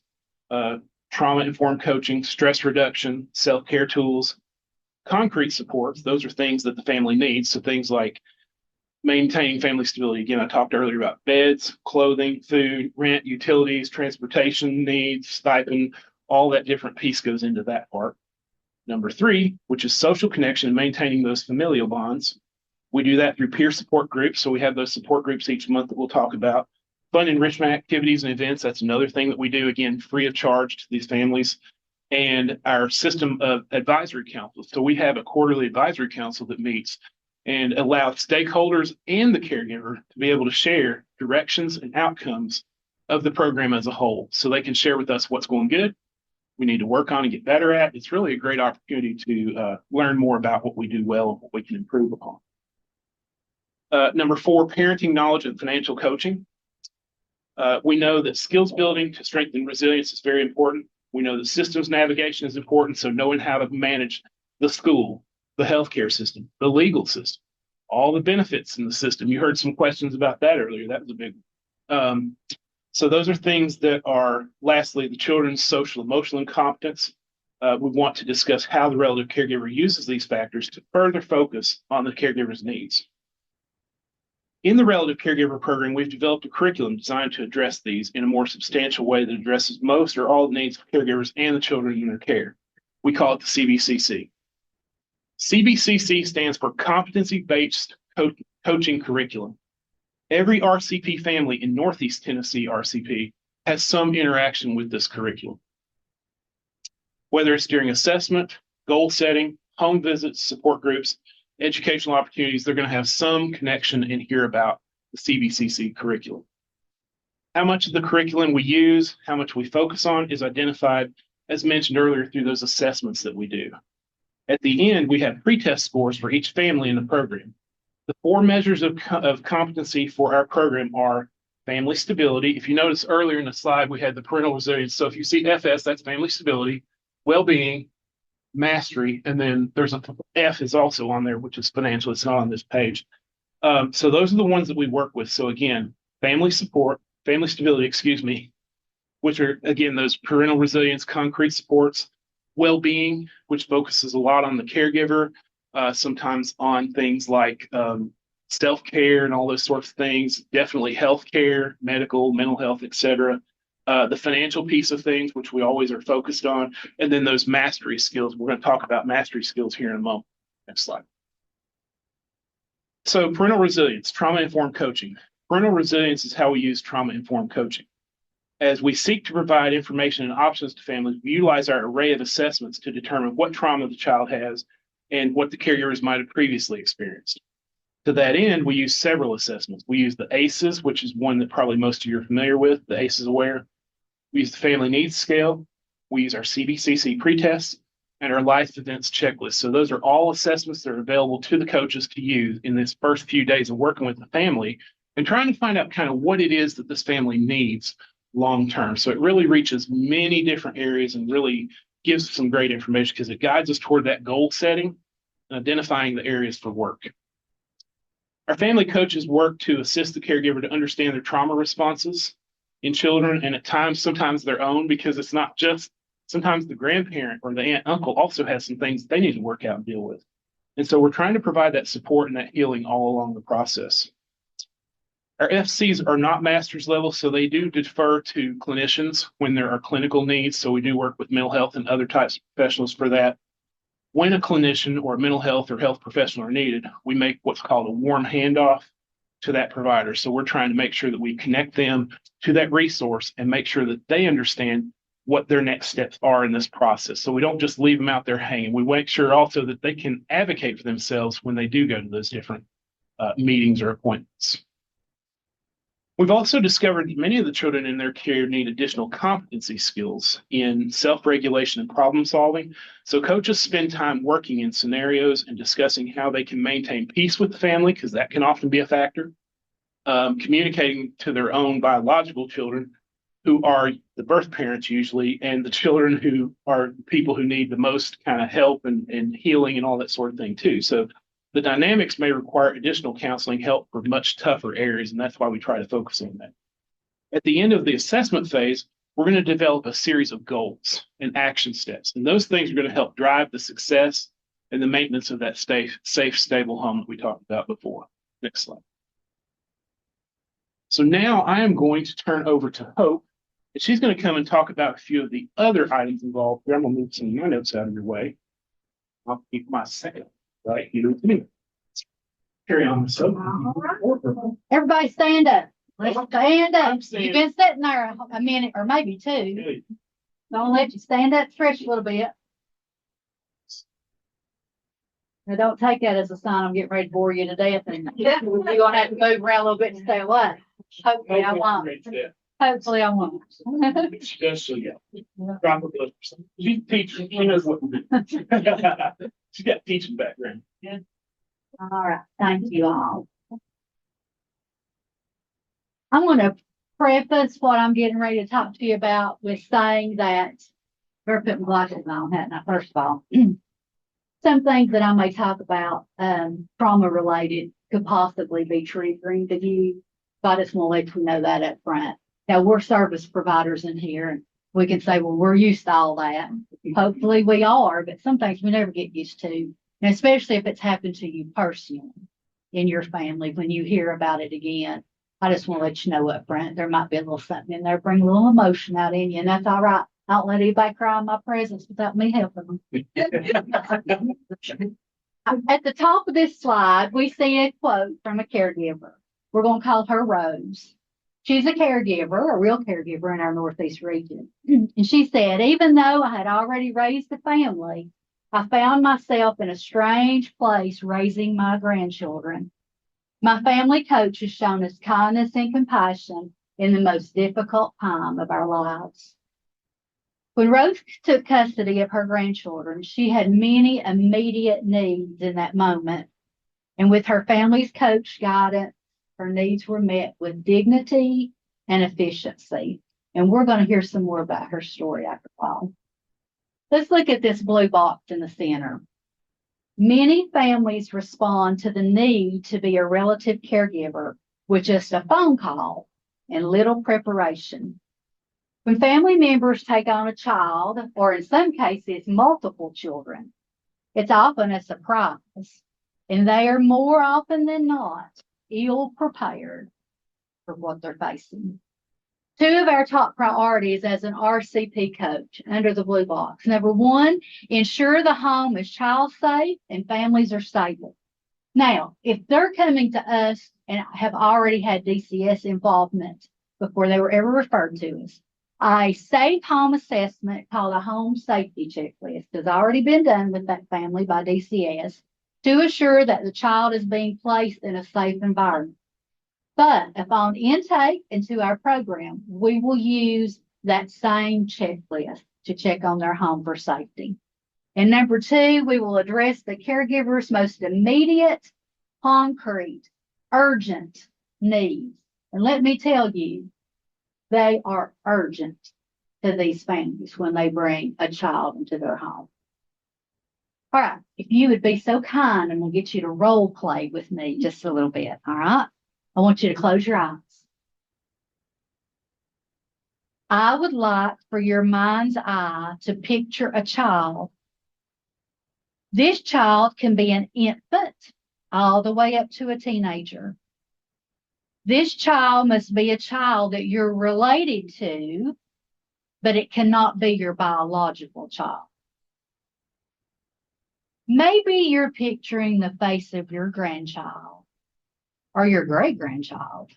trauma-informed coaching, stress reduction, self-care tools, concrete supports. Those are things that the family needs. So things like maintaining family stability. Again, I talked earlier about beds, clothing, food, rent, utilities, transportation needs, stipend, all that different piece goes into that part. Number 3, which is social connection and maintaining those familial bonds. We do that through peer support groups. So we have those support groups each month that we'll talk about. Fun enrichment activities and events. That's another thing that we do, again, free of charge to these families. And our system of advisory councils. So we have a quarterly advisory council that meets and allows stakeholders and the caregiver to be able to share directions and outcomes of the program as a whole. So they can share with us what's going good, we need to work on and get better at. It's really a great opportunity to learn more about what we do well and what we can improve upon. Number 4, parenting knowledge and financial coaching. We know that skills building to strengthen resilience is very important. We know that systems navigation is important, so knowing how to manage the school, the healthcare system, the legal system, all the benefits in the system. You heard some questions about that earlier. That was a big one. So those are things that are, lastly, the children's social emotional incompetence. We want to discuss how the relative caregiver uses these factors to further focus on the caregiver's needs. In the relative caregiver program, we've developed a curriculum designed to address these in a more substantial way that addresses most or all the needs of caregivers and the children in their care. We call it the CBCC. CBCC stands for Competency-Based Coaching Curriculum. Every RCP family in Northeast Tennessee RCP has some interaction with this curriculum. Whether it's during assessment, goal setting, home visits, support groups, educational opportunities, they're going to have some connection and hear about the CBCC curriculum. How much of the curriculum we use, how much we focus on is identified, as mentioned earlier, through those assessments that we do. At the end, we have pretest scores for each family in the program. The 4 measures of competency for our program are family stability. If you notice earlier in the slide, we had the parental resilience. So if you see FS, that's family stability, well-being, mastery, and then there's a F is also on there, which is financial. It's not on this page. So those are the ones that we work with. So again, family stability, which are, again, those parental resilience, concrete supports, well-being, which focuses a lot on the caregiver, sometimes on things like self-care and all those sorts of things, definitely healthcare, medical, mental health, etc. The financial piece of things, which we always are focused on, and then those mastery skills. We're going to talk about mastery skills here in a moment. Next slide. So parental resilience, trauma-informed coaching. Parental resilience is how we use trauma-informed coaching. As we seek to provide information and options to families, we utilize our array of assessments to determine what trauma the child has and what the caregivers might have previously experienced. To that end, we use several assessments. We use the ACEs, which is one that probably most of you are familiar with, the ACEs aware. We use the Family Needs Scale. We use our CBCC pretest and our life events checklist. So those are all assessments that are available to the coaches to use in this first few days of working with the family and trying to find out kind of what it is that this family needs long-term. So it really reaches many different areas and really gives some great information because it guides us toward that goal setting and identifying the areas for work. Our family coaches work to assist the caregiver to understand their trauma responses in children, and at times, sometimes their own, because it's not just, sometimes the grandparent or the aunt, uncle also has some things they need to work out and deal with. And so we're trying to provide that support and that healing all along the process. Our FCs are not master's level, so they do defer to clinicians when there are clinical needs. So we do work with mental health and other types of professionals for that. When a clinician or a mental health or health professional are needed, we make what's called a warm handoff to that provider. So we're trying to make sure that we connect them to that resource and make sure that they understand what their next steps are in this process. So we don't just leave them out there hanging. We make sure also that they can advocate for themselves when they do go to those different meetings or appointments. We've also discovered that many of the children in their care need additional competency skills in self-regulation and problem solving. So coaches spend time working in scenarios and discussing how they can maintain peace with the family, because that can often be a factor. Communicating to their own biological children, who are the birth parents usually, and the children who are people who need the most kind of help and healing and all that sort of thing too. So the dynamics may require additional counseling help for much tougher areas, and that's why we try to focus on that. At the end of the assessment phase, we're going to develop a series of goals and action steps, and those things are going to help drive the success and the maintenance of that safe, stable home that we talked about before. Next slide. So now I am going to turn over to Hope, and she's going to come and talk about a few of the other items involved here. I'm going to move some of my notes out of your way. I'll keep my second right here with me. Carry on, so. Everybody stand up. Let's stand up. I'm standing. You've been sitting there a minute or maybe 2. Don't let you stand up, stretch a little bit. Now, don't take that as a sign I'm getting ready to bore you to death, and you're gonna have to move around a little bit to stay away. Hopefully I won't. Hopefully I won't. She does, so yeah. Drop a book or something. She's teaching, she knows what to do. She's got teaching background. All right, thank you all. I'm gonna preface what I'm getting ready to talk to you about with saying that, better put my glasses on, hadn't I, first of all. Some things that I may talk about, trauma related could possibly be triggering to you. So I just want to let you know that up front. Now, we're service providers in here and we can say, well, we're used to all that. Hopefully we are, but some things we never get used to. And especially if it's happened to you personally in your family, when you hear about it again. I just want to let you know up front, there might be a little something in there, bring a little emotion out in you, and that's all right. I don't let anybody cry in my presence without me helping them. At the top of this slide, we see a quote from a caregiver. We're going to call her Rose. She's a caregiver, a real caregiver in our Northeast region. And she said, even though I had already raised a family, I found myself in a strange place raising my grandchildren. My family coach has shown us kindness and compassion in the most difficult time of our lives. When Rose took custody of her grandchildren, she had many immediate needs in that moment. And with her family's coach guidance, her needs were met with dignity and efficiency. And we're going to hear some more about her story after a while. Let's look at this blue box in the center. Many families respond to the need to be a relative caregiver with just a phone call and little preparation. When family members take on a child, or in some cases, multiple children, it's often a surprise, and they are more often than not ill prepared for what they're facing. Two of our top priorities as an RCP coach under the blue box. Number one, ensure the home is child safe and families are stable. Now, if they're coming to us and have already had DCS involvement before they were ever referred to us, a safe home assessment called a home safety checklist has already been done with that family by DCS to assure that the child is being placed in a safe environment. But upon intake into our program, we will use that same checklist to check on their home for safety. And number two, we will address the caregiver's most immediate, concrete, urgent needs. And let me tell you, they are urgent to these families when they bring a child into their home. All right, if you would be so kind, I'm going to get you to role play with me just a little bit, all right? I want you to close your eyes. I would like for your mind's eye to picture a child. This child can be an infant all the way up to a teenager. This child must be a child that you're related to, but it cannot be your biological child. Maybe you're picturing the face of your grandchild or your great-grandchild.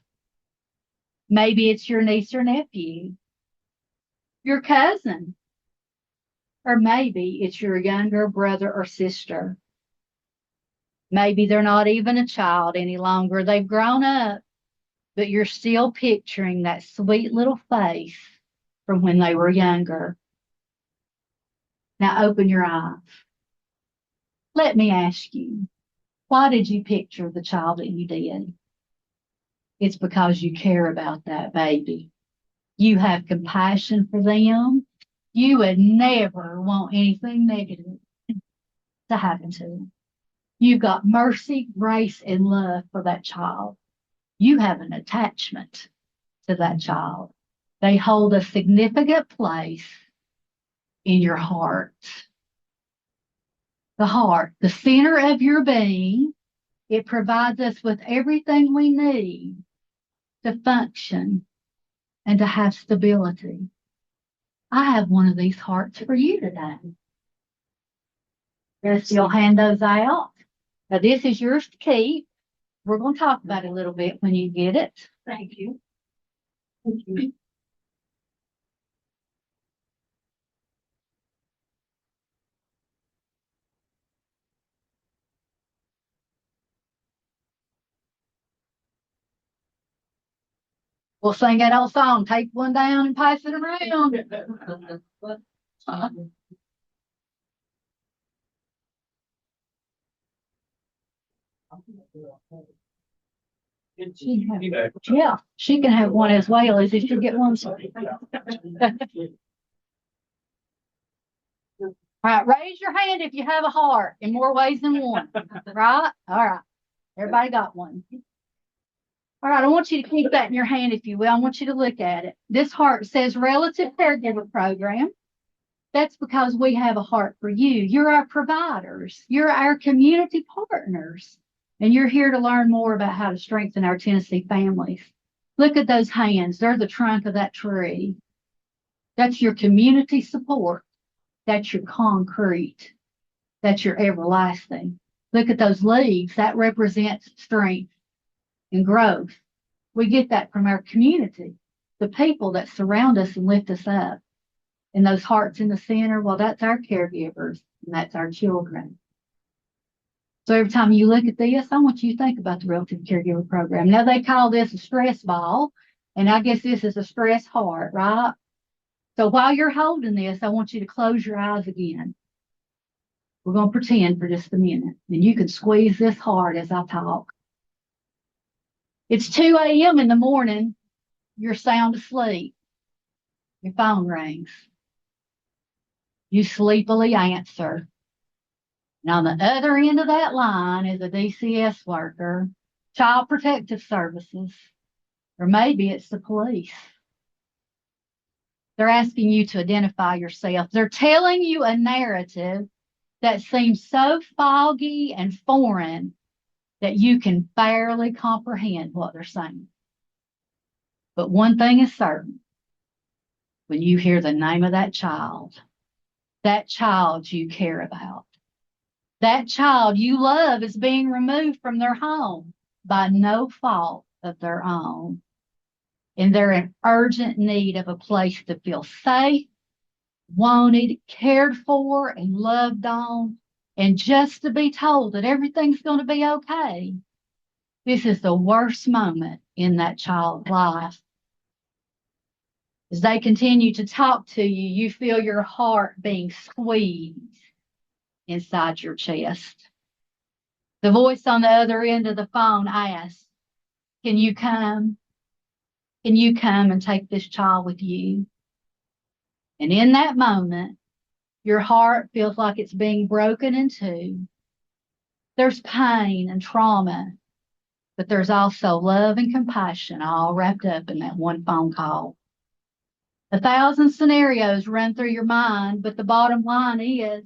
Maybe it's your niece or nephew, your cousin, or maybe it's your younger brother or sister. Maybe they're not even a child any longer. They've grown up, but you're still picturing that sweet little face from when they were younger. Now open your eyes. Let me ask you, why did you picture the child that you did? It's because you care about that baby. You have compassion for them. You would never want anything negative to happen to them. You've got mercy, grace, and love for that child. You have an attachment to that child. They hold a significant place in your heart. The heart, the center of your being, it provides us with everything we need to function and to have stability. I have one of these hearts for you today. Yes, you'll hand those out. Now, this is yours to keep. We're going to talk about it a little bit when you get it. Thank you. Thank you. We'll sing that old song, take one down and pass it around. Yeah, she can have one as well as if you get one. All right, raise your hand if you have a heart in more ways than one, right? All right, everybody got one. All right, I want you to keep that in your hand, if you will. I want you to look at it. This heart says Relative Caregiver Program. That's because we have a heart for you. You're our providers. You're our community partners. And you're here to learn more about how to strengthen our Tennessee families. Look at those hands. They're the trunk of that tree. That's your community support. That's your concrete. That's your everlasting. Look at those leaves. That represents strength and growth. We get that from our community, the people that surround us and lift us up. And those hearts in the center, well, that's our caregivers, and that's our children. So every time you look at this, I want you to think about the Relative Caregiver Program. Now, they call this a stress ball, and I guess this is a stress heart, right? So while you're holding this, I want you to close your eyes again. We're going to pretend for just a minute, and you can squeeze this hard as I talk. It's 2 a.m. in the morning. You're sound asleep. Your phone rings. You sleepily answer. And on the other end of that line is a DCS worker, Child Protective Services, or maybe it's the police. They're asking you to identify yourself. They're telling you a narrative that seems so foggy and foreign that you can barely comprehend what they're saying. But one thing is certain. When you hear the name of that child you care about, that child you love is being removed from their home by no fault of their own. And they're in urgent need of a place to feel safe, wanted, cared for, and loved on, and just to be told that everything's going to be okay. This is the worst moment in that child's life. As they continue to talk to you, you feel your heart being squeezed inside your chest. The voice on the other end of the phone asks, can you come? Can you come and take this child with you? And in that moment, your heart feels like it's being broken in two. There's pain and trauma, but there's also love and compassion all wrapped up in that one phone call. 1,000 scenarios run through your mind, but the bottom line is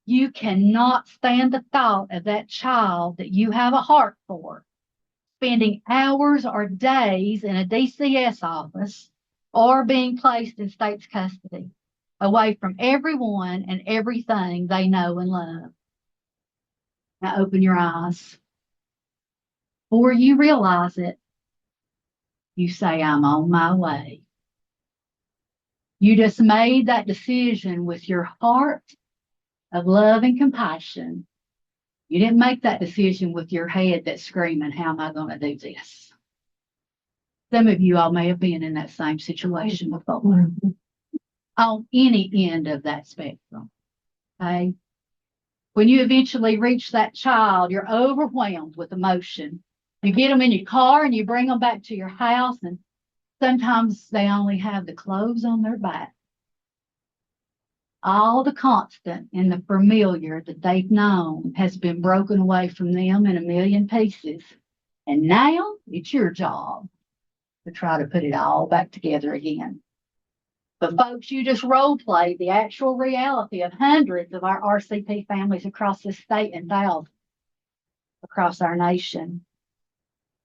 you cannot stand the thought of that child that you have a heart for spending hours or days in a DCS office or being placed in state's custody, away from everyone and everything they know and love. Now open your eyes. Before you realize it, you say, I'm on my way. You just made that decision with your heart of love and compassion. You didn't make that decision with your head that's screaming, how am I going to do this? Some of you all may have been in that same situation before, on any end of that spectrum. Okay? When you eventually reach that child, you're overwhelmed with emotion. You get them in your car and you bring them back to your house, and sometimes they only have the clothes on their back. All the constant and the familiar that they've known has been broken away from them in a million pieces. And now it's your job to try to put it all back together again. But folks, you just role played the actual reality of hundreds of our RCP families across this state and thousands across our nation.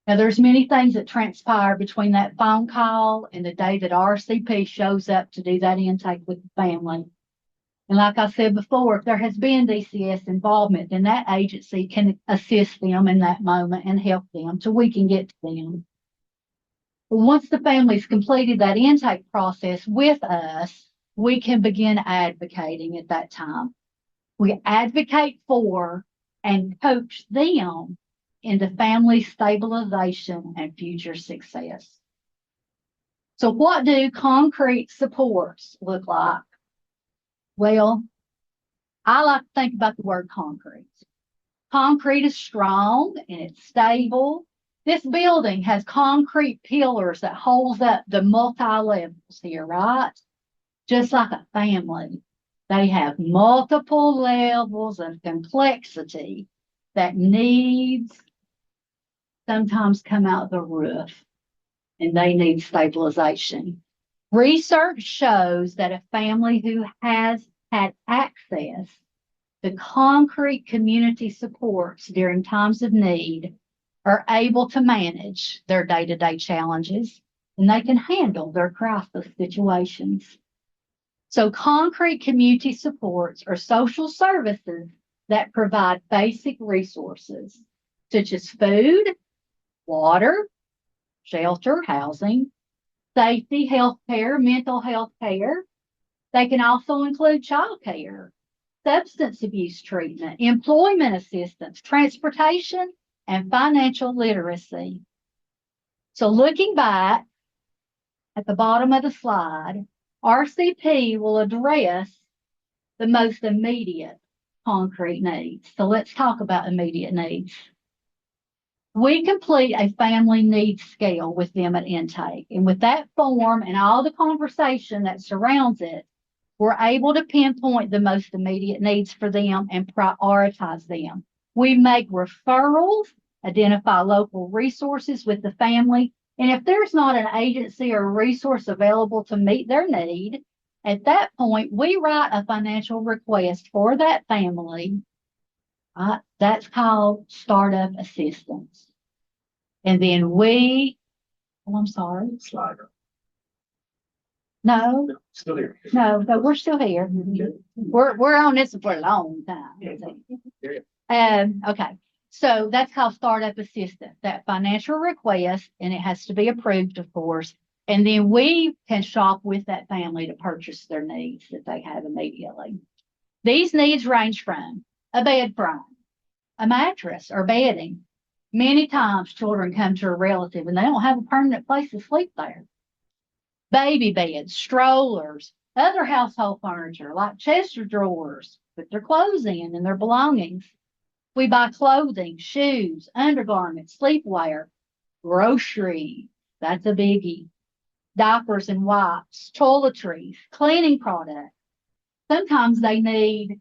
Now, there's many things that transpire between that phone call and the day that RCP shows up to do that intake with the family. And like I said before, if there has been DCS involvement, then that agency can assist them in that moment and help them till we can get to them. But once the family's completed that intake process with us, we can begin advocating at that time. We advocate for and coach them into family stabilization and future success. So what do concrete supports look like? Well, I like to think about the word concrete. Concrete is strong and it's stable. This building has concrete pillars that holds up the multi-levels here, right? Just like a family. They have multiple levels of complexity that needs sometimes come out the roof, and they need stabilization. Research shows that a family who has had access to concrete community supports during times of need are able to manage their day-to-day challenges, and they can handle their crisis situations. So concrete community supports are social services that provide basic resources such as food, water, shelter, housing, safety, health care, mental health care. They can also include child care, substance abuse treatment, employment assistance, transportation, and financial literacy. So looking back at the bottom of the slide, RCP will address the most immediate concrete needs. So let's talk about immediate needs. We complete a family needs scale with them at intake. And with that form and all the conversation that surrounds it, we're able to pinpoint the most immediate needs for them and prioritize them. We make referrals, identify local resources with the family, and if there's not an agency or resource available to meet their need, at that point, we write a financial request for that family. That's called startup assistance. And then I'm sorry. Slider. No, Still here. no, but we're still here. We're on this for a long time. Okay. So that's called startup assistance, that financial request, and it has to be approved, of course. And then we can shop with that family to purchase their needs that they have immediately. These needs range from a bed frame, a mattress, or bedding. Many times children come to a relative and they don't have a permanent place to sleep there. Baby beds, strollers, other household furniture like chest of drawers, put their clothes in and their belongings. We buy clothing, shoes, undergarments, sleepwear, groceries. That's a biggie. Diapers and wipes, toiletries, cleaning products. Sometimes they need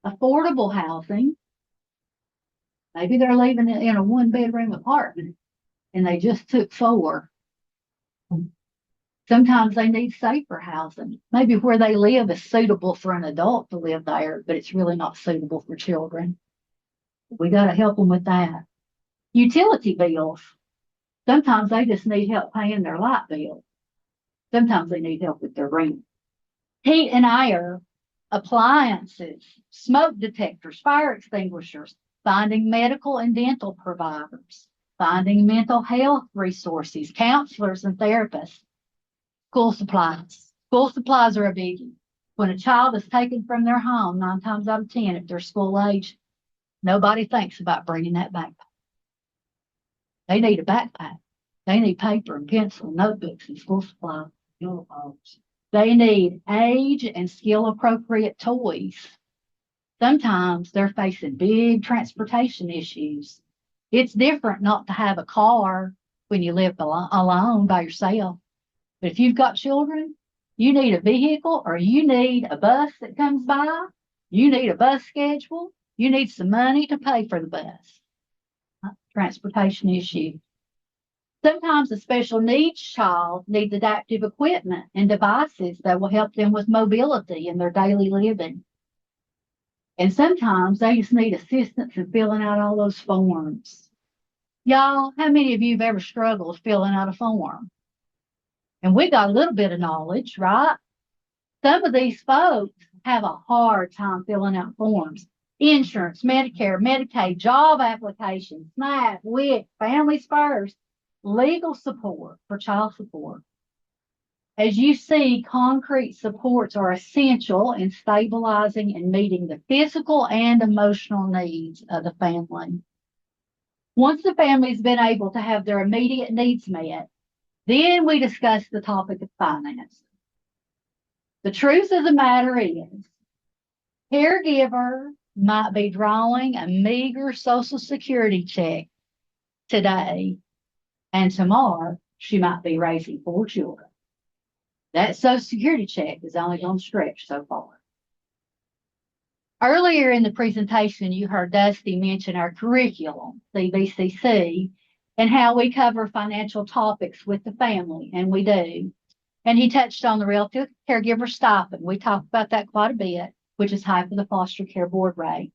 affordable housing. Maybe they're living in a one-bedroom apartment and they just took 4. Sometimes they need safer housing. Maybe where they live is suitable for an adult to live there, but it's really not suitable for children. We got to help them with that. Utility bills. Sometimes they just need help paying their light bill. Sometimes they need help with their rent. Heat and air, appliances, smoke detectors, fire extinguishers, finding medical and dental providers, finding mental health resources, counselors and therapists, school supplies. School supplies are a biggie. When a child is taken from their home, 9 times out of 10, if they're school age, nobody thinks about bringing that backpack. They need a backpack. They need paper and pencil, notebooks and school supplies, uniforms. They need age and skill appropriate toys. Sometimes they're facing big transportation issues. It's different not to have a car when you live alone by yourself. But if you've got children, you need a vehicle or you need a bus that comes by. You need a bus schedule. You need some money to pay for the bus. Transportation issue. Sometimes a special needs child needs adaptive equipment and devices that will help them with mobility in their daily living. And sometimes they just need assistance in filling out all those forms. Y'all, how many of you have ever struggled filling out a form? And we got a little bit of knowledge, right? Some of these folks have a hard time filling out forms. Insurance, Medicare, Medicaid, job applications, SNAP, WIC, Families First, legal support for child support. As you see, concrete supports are essential in stabilizing and meeting the physical and emotional needs of the family. Once the family's been able to have their immediate needs met, Then we discussed the topic of finance. The truth of the matter is, caregiver might be drawing a meager Social Security check today, and tomorrow she might be raising 4 children. That Social Security check is only going to stretch so far. Earlier in the presentation, you heard Dusty mention our curriculum, CBCC, and how we cover financial topics with the family, and we do. And he touched on the relative caregiver stipend. We talked about that quite a bit, which is half of the foster care board rate.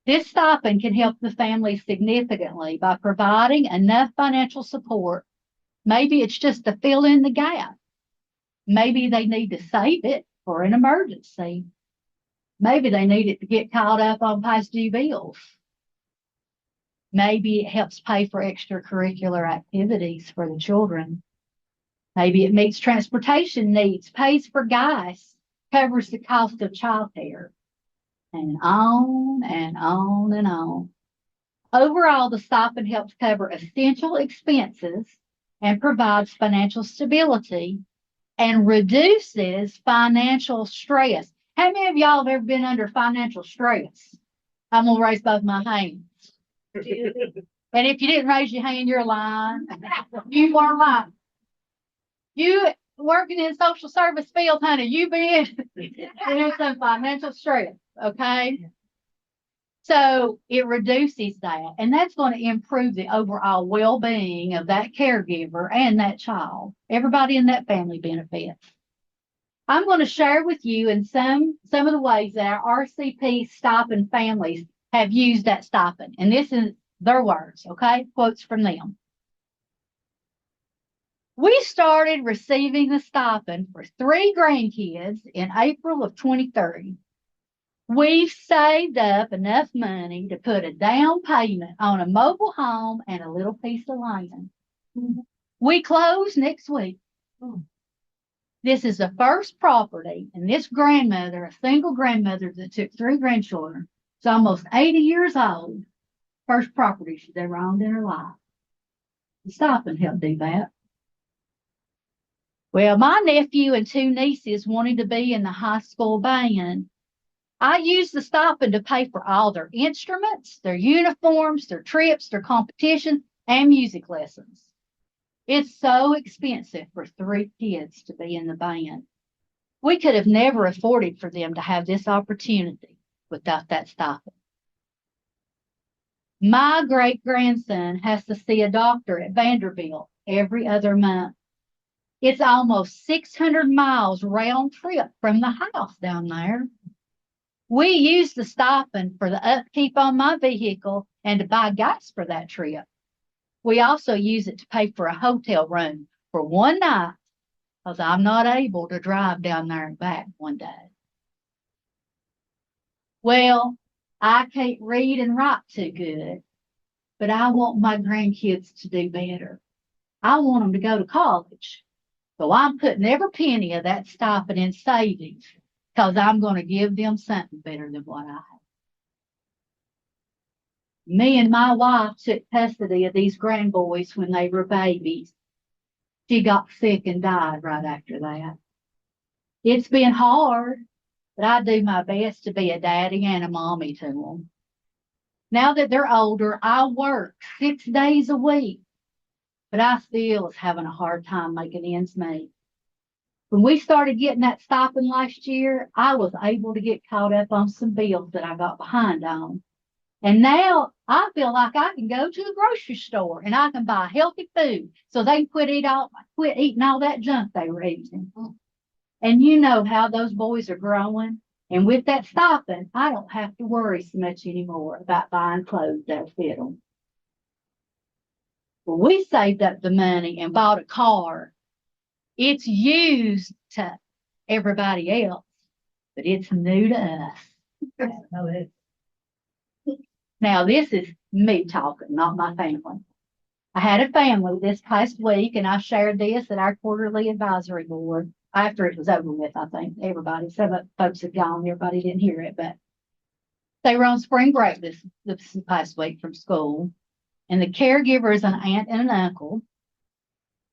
This stipend can help the family significantly by providing enough financial support. Maybe it's just to fill in the gap. Maybe they need to save it for an emergency. Maybe they need it to get caught up on past due bills. Maybe it helps pay for extracurricular activities for the children. Maybe it meets transportation needs, pays for gas, covers the cost of childcare, and on and on and on. Overall, the stipend helps cover essential expenses and provides financial stability and reduces financial stress. How many of y'all have ever been under financial stress? I'm going to raise both my hands. And if you didn't raise your hand, you're lying. You are lying. You working in social service field, honey, you been in some financial stress, okay? So it reduces that, and that's going to improve the overall well-being of that caregiver and that child. Everybody in that family benefits. I'm going to share with you in some of the ways that our RCP stipend families have used that stipend. And this is their words, okay? Quotes from them. We started receiving the stipend for 3 grandkids in April of 2030. We've saved up enough money to put a down payment on a mobile home and a little piece of land. We close next week. This is the first property, and this grandmother, a single grandmother that took 3 grandchildren, is almost 80 years old. First property she's ever owned in her life. The stipend helped do that. Well, my nephew and 2 nieces wanted to be in the high school band. I used the stipend to pay for all their instruments, their uniforms, their trips, their competitions, and music lessons. It's so expensive for 3 kids to be in the band. We could have never afforded for them to have this opportunity without that stipend. My great-grandson has to see a doctor at Vanderbilt every other month. It's almost 600 miles round trip from the house down there. We use the stipend for the upkeep on my vehicle and to buy gas for that trip. We also use it to pay for a hotel room for one night because I'm not able to drive down there and back one day. Well, I can't read and write too good, but I want my grandkids to do better. I want them to go to college. So I'm putting every penny of that stipend in savings because I'm going to give them something better than what I have. Me and my wife took custody of these grandboys when they were babies. She got sick and died right after that. It's been hard, but I do my best to be a daddy and a mommy to them. Now that they're older, I work 6 days a week, but I still was having a hard time making ends meet. When we started getting that stipend last year, I was able to get caught up on some bills that I got behind on. And now I feel like I can go to the grocery store and I can buy healthy food so they can quit eating all that junk they were eating. And you know how those boys are growing. And with that stipend, I don't have to worry so much anymore about buying clothes that fit them. Well, we saved up the money and bought a car. It's used to everybody else, but it's new to us. Now, this is me talking, not my family. I had a family this past week, and I shared this at our quarterly advisory board after it was over with, I think. Everybody, some of the folks had gone, everybody didn't hear it, but they were on spring break this past week from school, and the caregiver is an aunt and an uncle.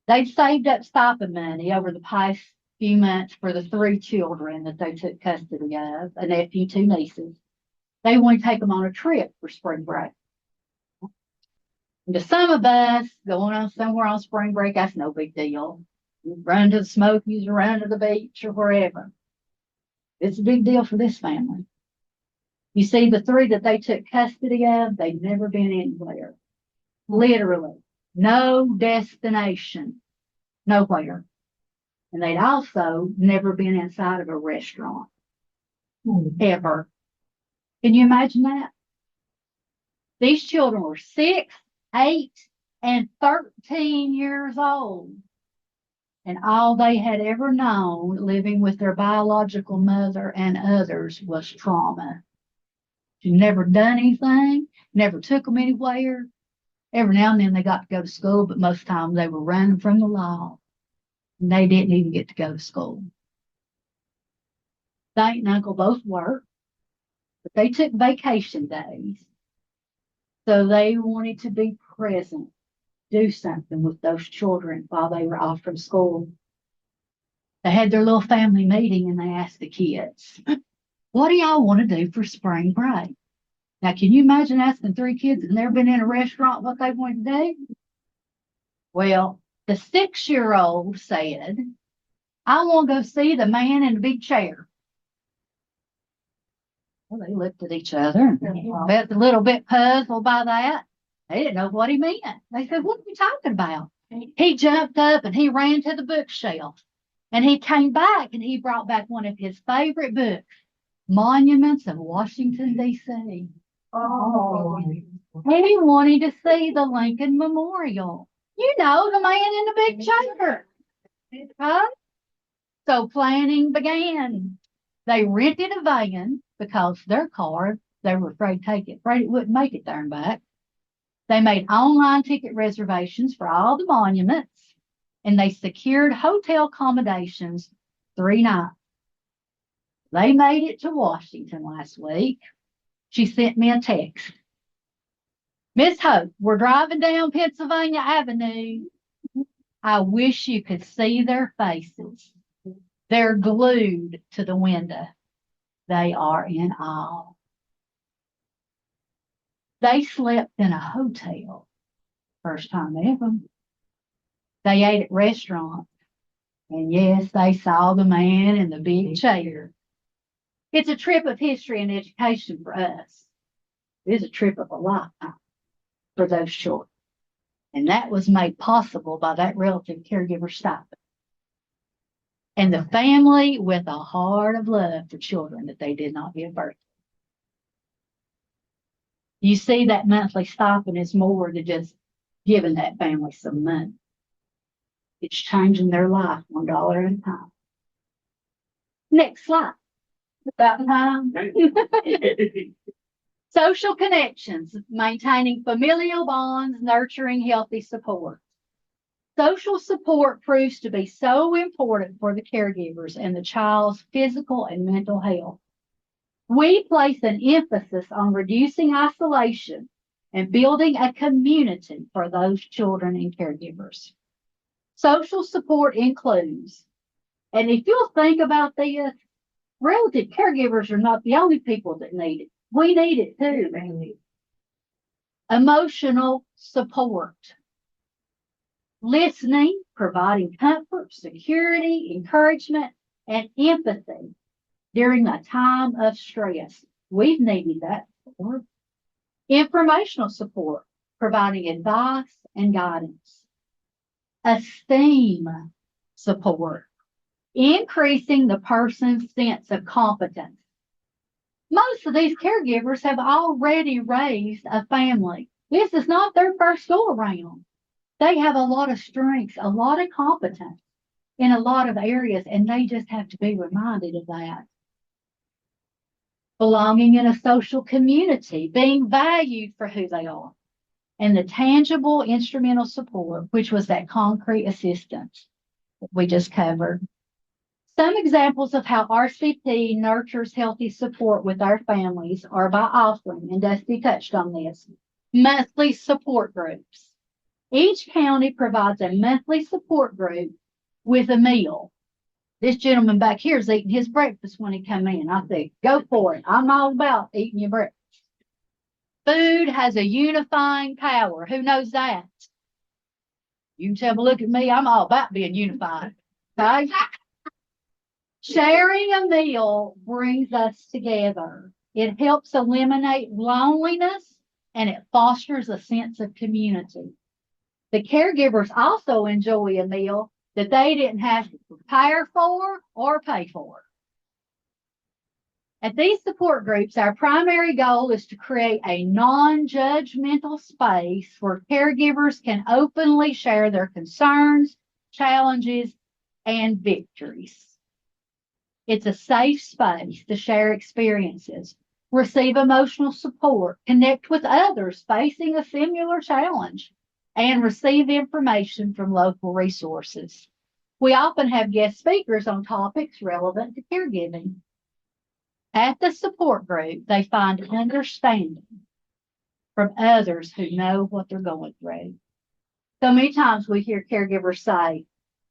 They've saved up stipend money over the past few months for the 3 children that they took custody of, a nephew, 2 nieces. They want to take them on a trip for spring break. And to some of us, going on somewhere on spring break, that's no big deal. Run to the Smokies or run to the beach or wherever. It's a big deal for this family. You see, the 3 that they took custody of, they'd never been anywhere. Literally, no destination, nowhere. And they'd also never been inside of a restaurant, ever. Can you imagine that? These children were 6, 8, and 13 years old. And all they had ever known living with their biological mother and others was trauma. She never done anything, never took them anywhere. Every now and then they got to go to school, but most times they were running from the law. And they didn't even get to go to school. They and Uncle both worked, but they took vacation days. So they wanted to be present, do something with those children while they were off from school. They had their little family meeting and they asked the kids, what do y'all want to do for spring break? Now, can you imagine asking 3 kids that never been in a restaurant what they want to do? Well, the 6-year-old said, I want to go see the man in the big chair. Well, they looked at each other and felt a little bit puzzled by that. They didn't know what he meant. They said, what are you talking about? He jumped up and he ran to the bookshelf. And he came back and he brought back one of his favorite books, Monuments of Washington, D.C. Oh. He wanted to see the Lincoln Memorial. You know, the man in the big chair. Huh? So planning began. They rented a van because their car, they were afraid it wouldn't make it there and back. They made online ticket reservations for all the monuments, and they secured hotel accommodations 3 nights. They made it to Washington last week. She sent me a text. Miss Hope, we're driving down Pennsylvania Avenue. I wish you could see their faces. They're glued to the window. They are in awe. They slept in a hotel. First time ever. They ate at restaurants. And yes, they saw the man in the big chair. It's a trip of history and education for us. It is a trip of a lifetime for those children. And that was made possible by that relative caregiver stipend. And the family with a heart of love for children that they did not give birth to. You see, that monthly stipend is more than just giving that family some money. It's changing their life $1 at a time. Next slide. About time. Social connections, maintaining familial bonds, nurturing healthy support. Social support proves to be so important for the caregivers and the child's physical and mental health. We place an emphasis on reducing isolation and building a community for those children and caregivers. Social support includes, and if you'll think about this, relative caregivers are not the only people that need it. We need it too. Emotional support. Listening, providing comfort, security, encouragement, and empathy during a time of stress. We've needed that before. Informational support, providing advice and guidance. Esteem support, increasing the person's sense of competence. Most of these caregivers have already raised a family. This is not their first go around. They have a lot of strengths, a lot of competence in a lot of areas, and they just have to be reminded of that. Belonging in a social community, being valued for who they are, and the tangible instrumental support, which was that concrete assistance that we just covered. Some examples of how RCP nurtures healthy support with our families are by offering, and Dusty touched on this, monthly support groups. Each county provides a monthly support group with a meal. This gentleman back here is eating his breakfast when he come in. I said, go for it. I'm all about eating your breakfast. Food has a unifying power. Who knows that? You can tell me, look at me. I'm all about being unified. Okay? Sharing a meal brings us together. It helps eliminate loneliness and it fosters a sense of community. The caregivers also enjoy a meal that they didn't have to prepare for or pay for. At these support groups, our primary goal is to create a non-judgmental space where caregivers can openly share their concerns, challenges, and victories. It's a safe space to share experiences, receive emotional support, connect with others facing a similar challenge, and receive information from local resources. We often have guest speakers on topics relevant to caregiving. At the support group, they find understanding from others who know what they're going through. So many times we hear caregivers say,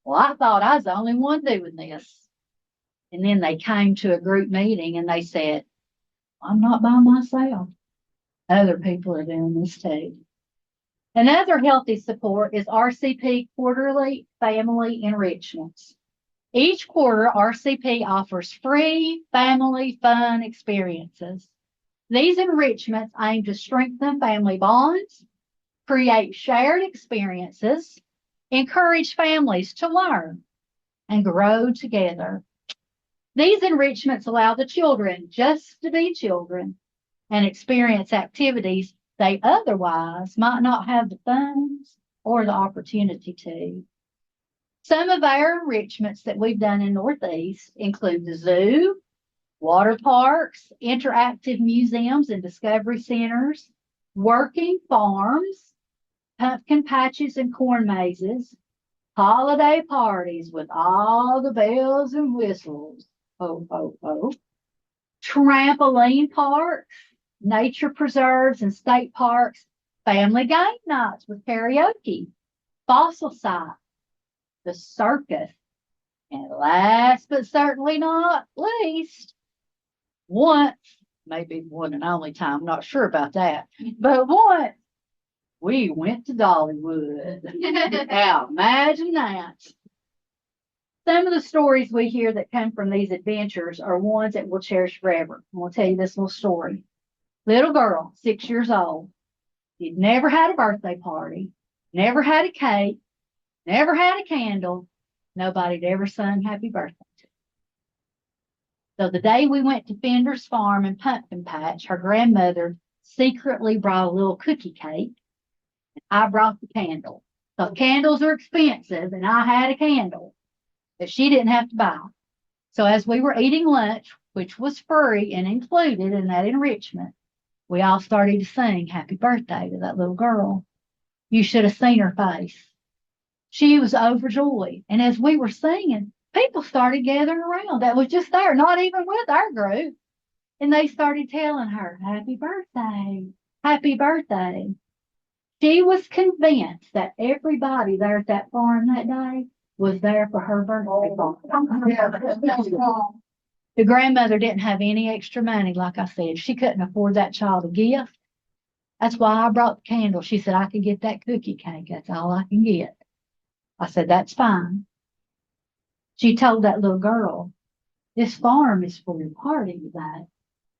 well, I thought I was the only one doing this. And then they came to a group meeting and they said, I'm not by myself. Other people are doing this too. Another healthy support is RCP quarterly family enrichments. Each quarter, RCP offers free family fun experiences. These enrichments aim to strengthen family bonds, create shared experiences, encourage families to learn and grow together. These enrichments allow the children just to be children and experience activities they otherwise might not have the funds or the opportunity to. Some of our enrichments that we've done in Northeast include the zoo, water parks, interactive museums and discovery centers, working farms, pumpkin patches and corn mazes, holiday parties with all the bells and whistles, trampoline parks, nature preserves and state parks, family game nights with karaoke, fossil sites, the circus, and last but certainly not least, once, maybe one and only time, I'm not sure about that, but once we went to Dollywood. Now, imagine that. Some of the stories we hear that come from these adventures are ones that we'll cherish forever. I'm going to tell you this little story. Little girl, 6 years old, she'd never had a birthday party, never had a cake, never had a candle. Nobody'd ever sung happy birthday to her. So the day we went to Fender's Farm and Pumpkin Patch, her grandmother secretly brought a little cookie cake. And I brought the candle. So candles are expensive, and I had a candle that she didn't have to buy. So as we were eating lunch, which was free and included in that enrichment, we all started to sing happy birthday to that little girl. You should have seen her face. She was overjoyed. And as we were singing, people started gathering around that was just there, not even with our group. And they started telling her, happy birthday, happy birthday. She was convinced that everybody there at that farm that day was there for her birthday party. The grandmother didn't have any extra money, like I said. She couldn't afford that child a gift. That's why I brought the candle. She said, I can get that cookie cake. That's all I can get. I said, that's fine. She told that little girl, this farm is for your party today.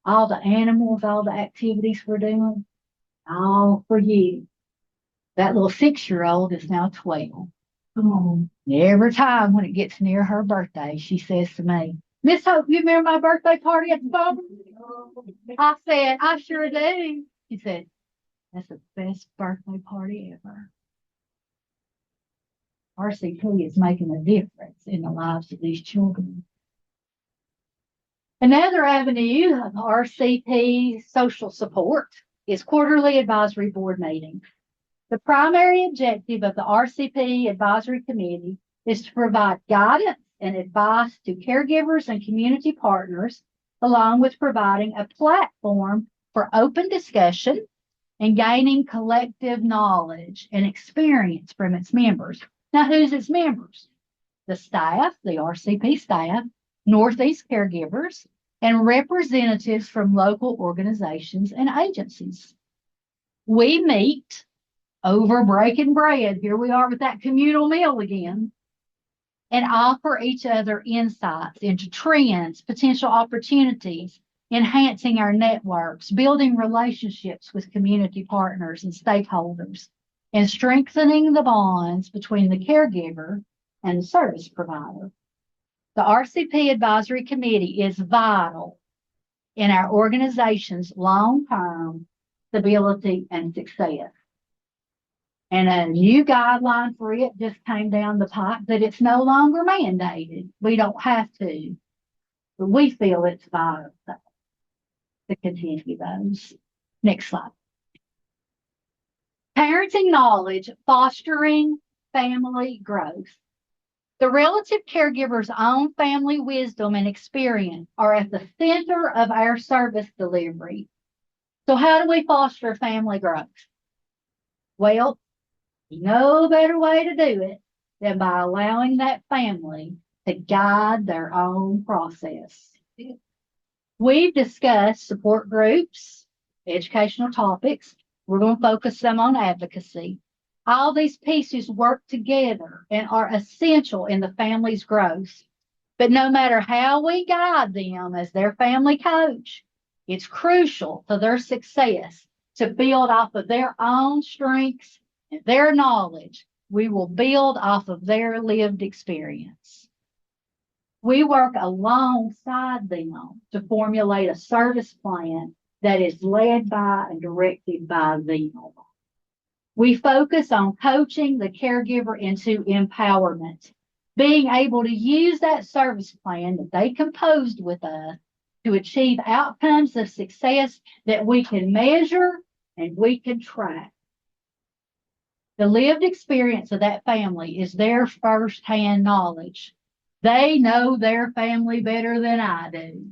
All the animals, all the activities we're doing, all for you. That little 6-year-old is now 12. Every time when it gets near her birthday, she says to me, Miss Hope, you remember my birthday party at the farm? I said, I sure do. She said, that's the best birthday party ever. RCP is making a difference in the lives of these children. Another avenue of RCP social support is quarterly advisory board meetings. The primary objective of the RCP Advisory Committee is to provide guidance and advice to caregivers and community partners, along with providing a platform for open discussion, and gaining collective knowledge and experience from its members. Now, who's its members? The staff, the RCP staff, Northeast caregivers, and representatives from local organizations and agencies. We meet over breaking bread. Here we are with that communal meal again, and offer each other insights into trends, potential opportunities, enhancing our networks, building relationships with community partners and stakeholders, and strengthening the bonds between the caregiver and the service provider. The RCP Advisory Committee is vital in our organization's long-term stability and success. And a new guideline for it just came down the pipe that it's no longer mandated. We don't have to, but we feel it's vital to continue those. Next slide. Parenting knowledge, fostering family growth. The relative caregiver's own family wisdom and experience are at the center of our service delivery. So how do we foster family growth? Well, no better way to do it than by allowing that family to guide their own process. We've discussed support groups, educational topics. We're going to focus some on advocacy. All these pieces work together and are essential in the family's growth. But no matter how we guide them as their family coach, it's crucial to their success to build off of their own strengths and their knowledge. We will build off of their lived experience. We work alongside them to formulate a service plan that is led by and directed by them. We focus on coaching the caregiver into empowerment, being able to use that service plan that they composed with us to achieve outcomes of success that we can measure and we can track. The lived experience of that family is their firsthand knowledge. They know their family better than I do.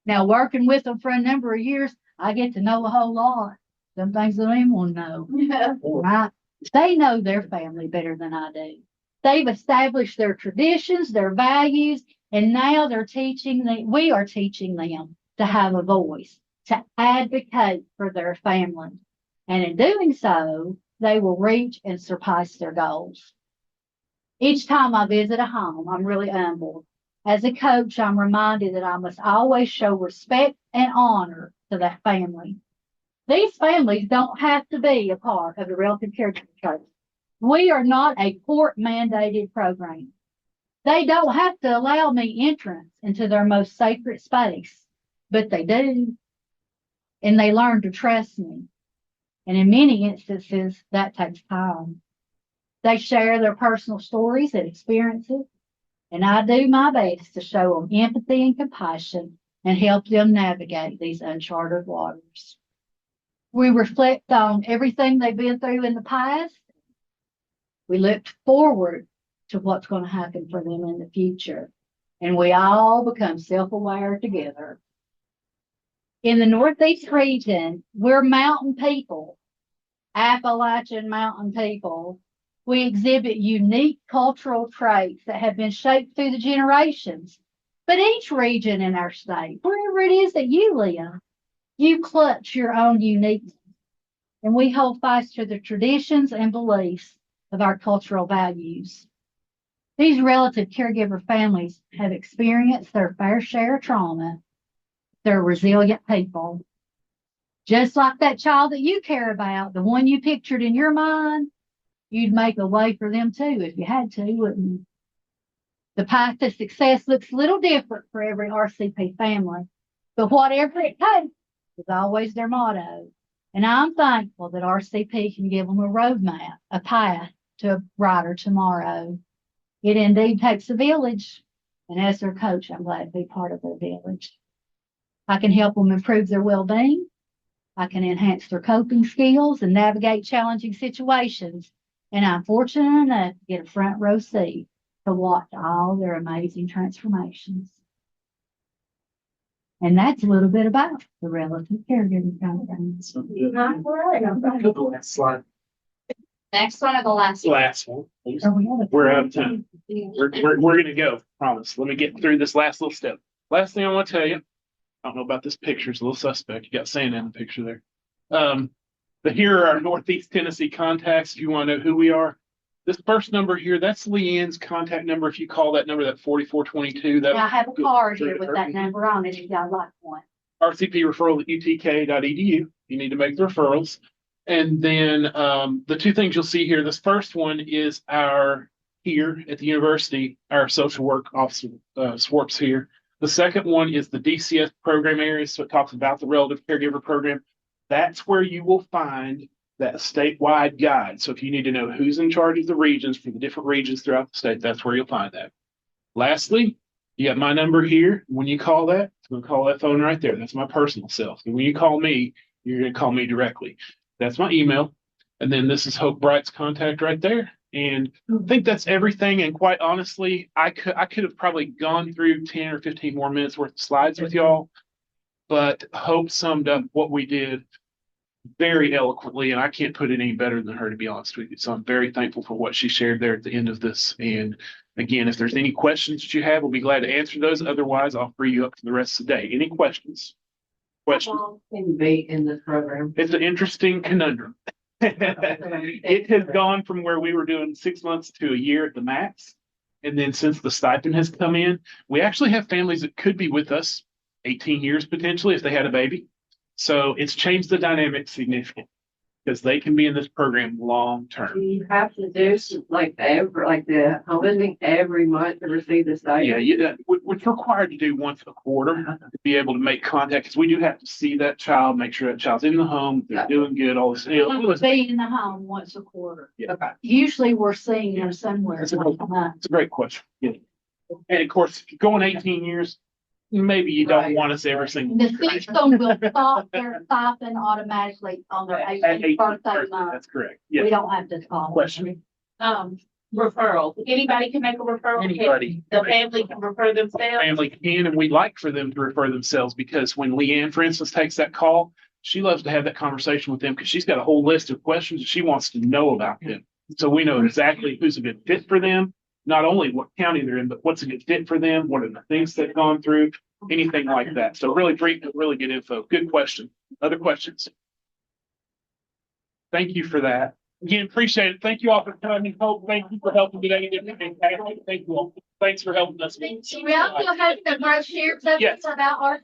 Now, working with them for a number of years, I get to know a whole lot. Some things they don't even want to know. Right? They know their family better than I do. They've established their traditions, their values, and now we are teaching them to have a voice, to advocate for their family. And in doing so, they will reach and surpass their goals. Each time I visit a home, I'm really humbled. As a coach, I'm reminded that I must always show respect and honor to that family. These families don't have to be a part of the relative caregiver trust. We are not a court-mandated program. They don't have to allow me entrance into their most sacred space, but they do. And they learn to trust me. And in many instances, that takes time. They share their personal stories and experiences, and I do my best to show them empathy and compassion and help them navigate these uncharted waters. We reflect on everything they've been through in the past. We look forward to what's going to happen for them in the future. And we all become self-aware together. In the Northeast region, we're mountain people, Appalachian mountain people. We exhibit unique cultural traits that have been shaped through the generations. But each region in our state, wherever it is that you live, you clutch your own uniqueness. And we hold fast to the traditions and beliefs of our cultural values. These relative caregiver families have experienced their fair share of trauma. They're resilient people. Just like that child that you care about, the one you pictured in your mind, you'd make a way for them too if you had to, wouldn't you? The path to success looks a little different for every RCP family, but whatever it takes is always their motto. And I'm thankful that RCP can give them a roadmap, a path to a brighter tomorrow. It indeed takes a village. And as their coach, I'm glad to be part of their village. I can help them improve their well-being. I can enhance their coping skills and navigate challenging situations. And I'm fortunate enough to get a front row seat to watch all their amazing transformations. And that's a little bit about the relative caregiving program. Go to the last slide. Next one or the last one? Last one, please. Oh, we have a- We're out of time. We're gonna go, promise. Let me get through this last little step. Last thing I want to tell you, I don't know about this picture, it's a little suspect. You got Santa in the picture there. But here are our Northeast Tennessee contacts. If you want to know who we are, this first number here, that's Leanne's contact number. If you call that number, that 4422, And I that have a card here with that number on it if y'all like one. RCP referral at utk.edu. You need to make the referrals. And then the two things you'll see here, this first one is our here at the university, our social work officer, Swartz here. The second one is the DCS program area. So it talks about the relative caregiver program. That's where you will find that statewide guide. So if you need to know who's in charge of the regions for the different regions throughout the state, that's where you'll find that. Lastly, you got my number here. When you call that, it's going to call that phone right there. That's my personal cell. And when you call me, you're going to call me directly. That's my email. And then this is Hope Bright's contact right there. And I think that's everything. And quite honestly, I could have probably gone through 10 or 15 more minutes worth of slides with y'all, but Hope summed up what we did very eloquently, and I can't put it any better than her, to be honest with you. So I'm very thankful for what she shared there at the end of this. And again, if there's any questions that you have, we'll be glad to answer those. Otherwise, I'll free you up for the rest of the day. Any questions? Questions? Can be in this program. It's an interesting conundrum. It has gone from where we were doing 6 months to a year at the max. And then since the stipend has come in, we actually have families that could be with us 18 years potentially if they had a baby. So it's changed the dynamic significantly because they can be in this program long term. You have to do like the home visiting every month to receive the stipend. Yeah, we're required to do once a quarter to be able to make contact because we do have to see that child, make sure that child's in the home, they're doing good, all this. Be in the home once a quarter. Yeah. Okay. Usually we're seeing them somewhere. That's a once a month. It's a great question. Yeah. And of course, if you're going 18 years, maybe you don't Right. want us every single. The system will stop their stipend automatically on their At 18th 18th birthday birthday, month. that's correct. We Yeah. don't have to call. Question. Referral. Anybody can make a referral. Anybody. The family can refer themselves. Family can, and we'd like for them to refer themselves because when Leanne, for instance, takes that call, she loves to have that conversation with them because she's got a whole list of questions that she wants to know about them. So we know exactly who's a good fit for them, not only what county they're in, but what's a good fit for them, what are the things they've gone through, anything like that. So really great, really good info. Good question. Other questions? Thank you for that. Again, appreciate it. Thank you all for coming. Hope, thank you for helping today. Thank you all. Thanks for helping us. We also have the brochure Yes. about our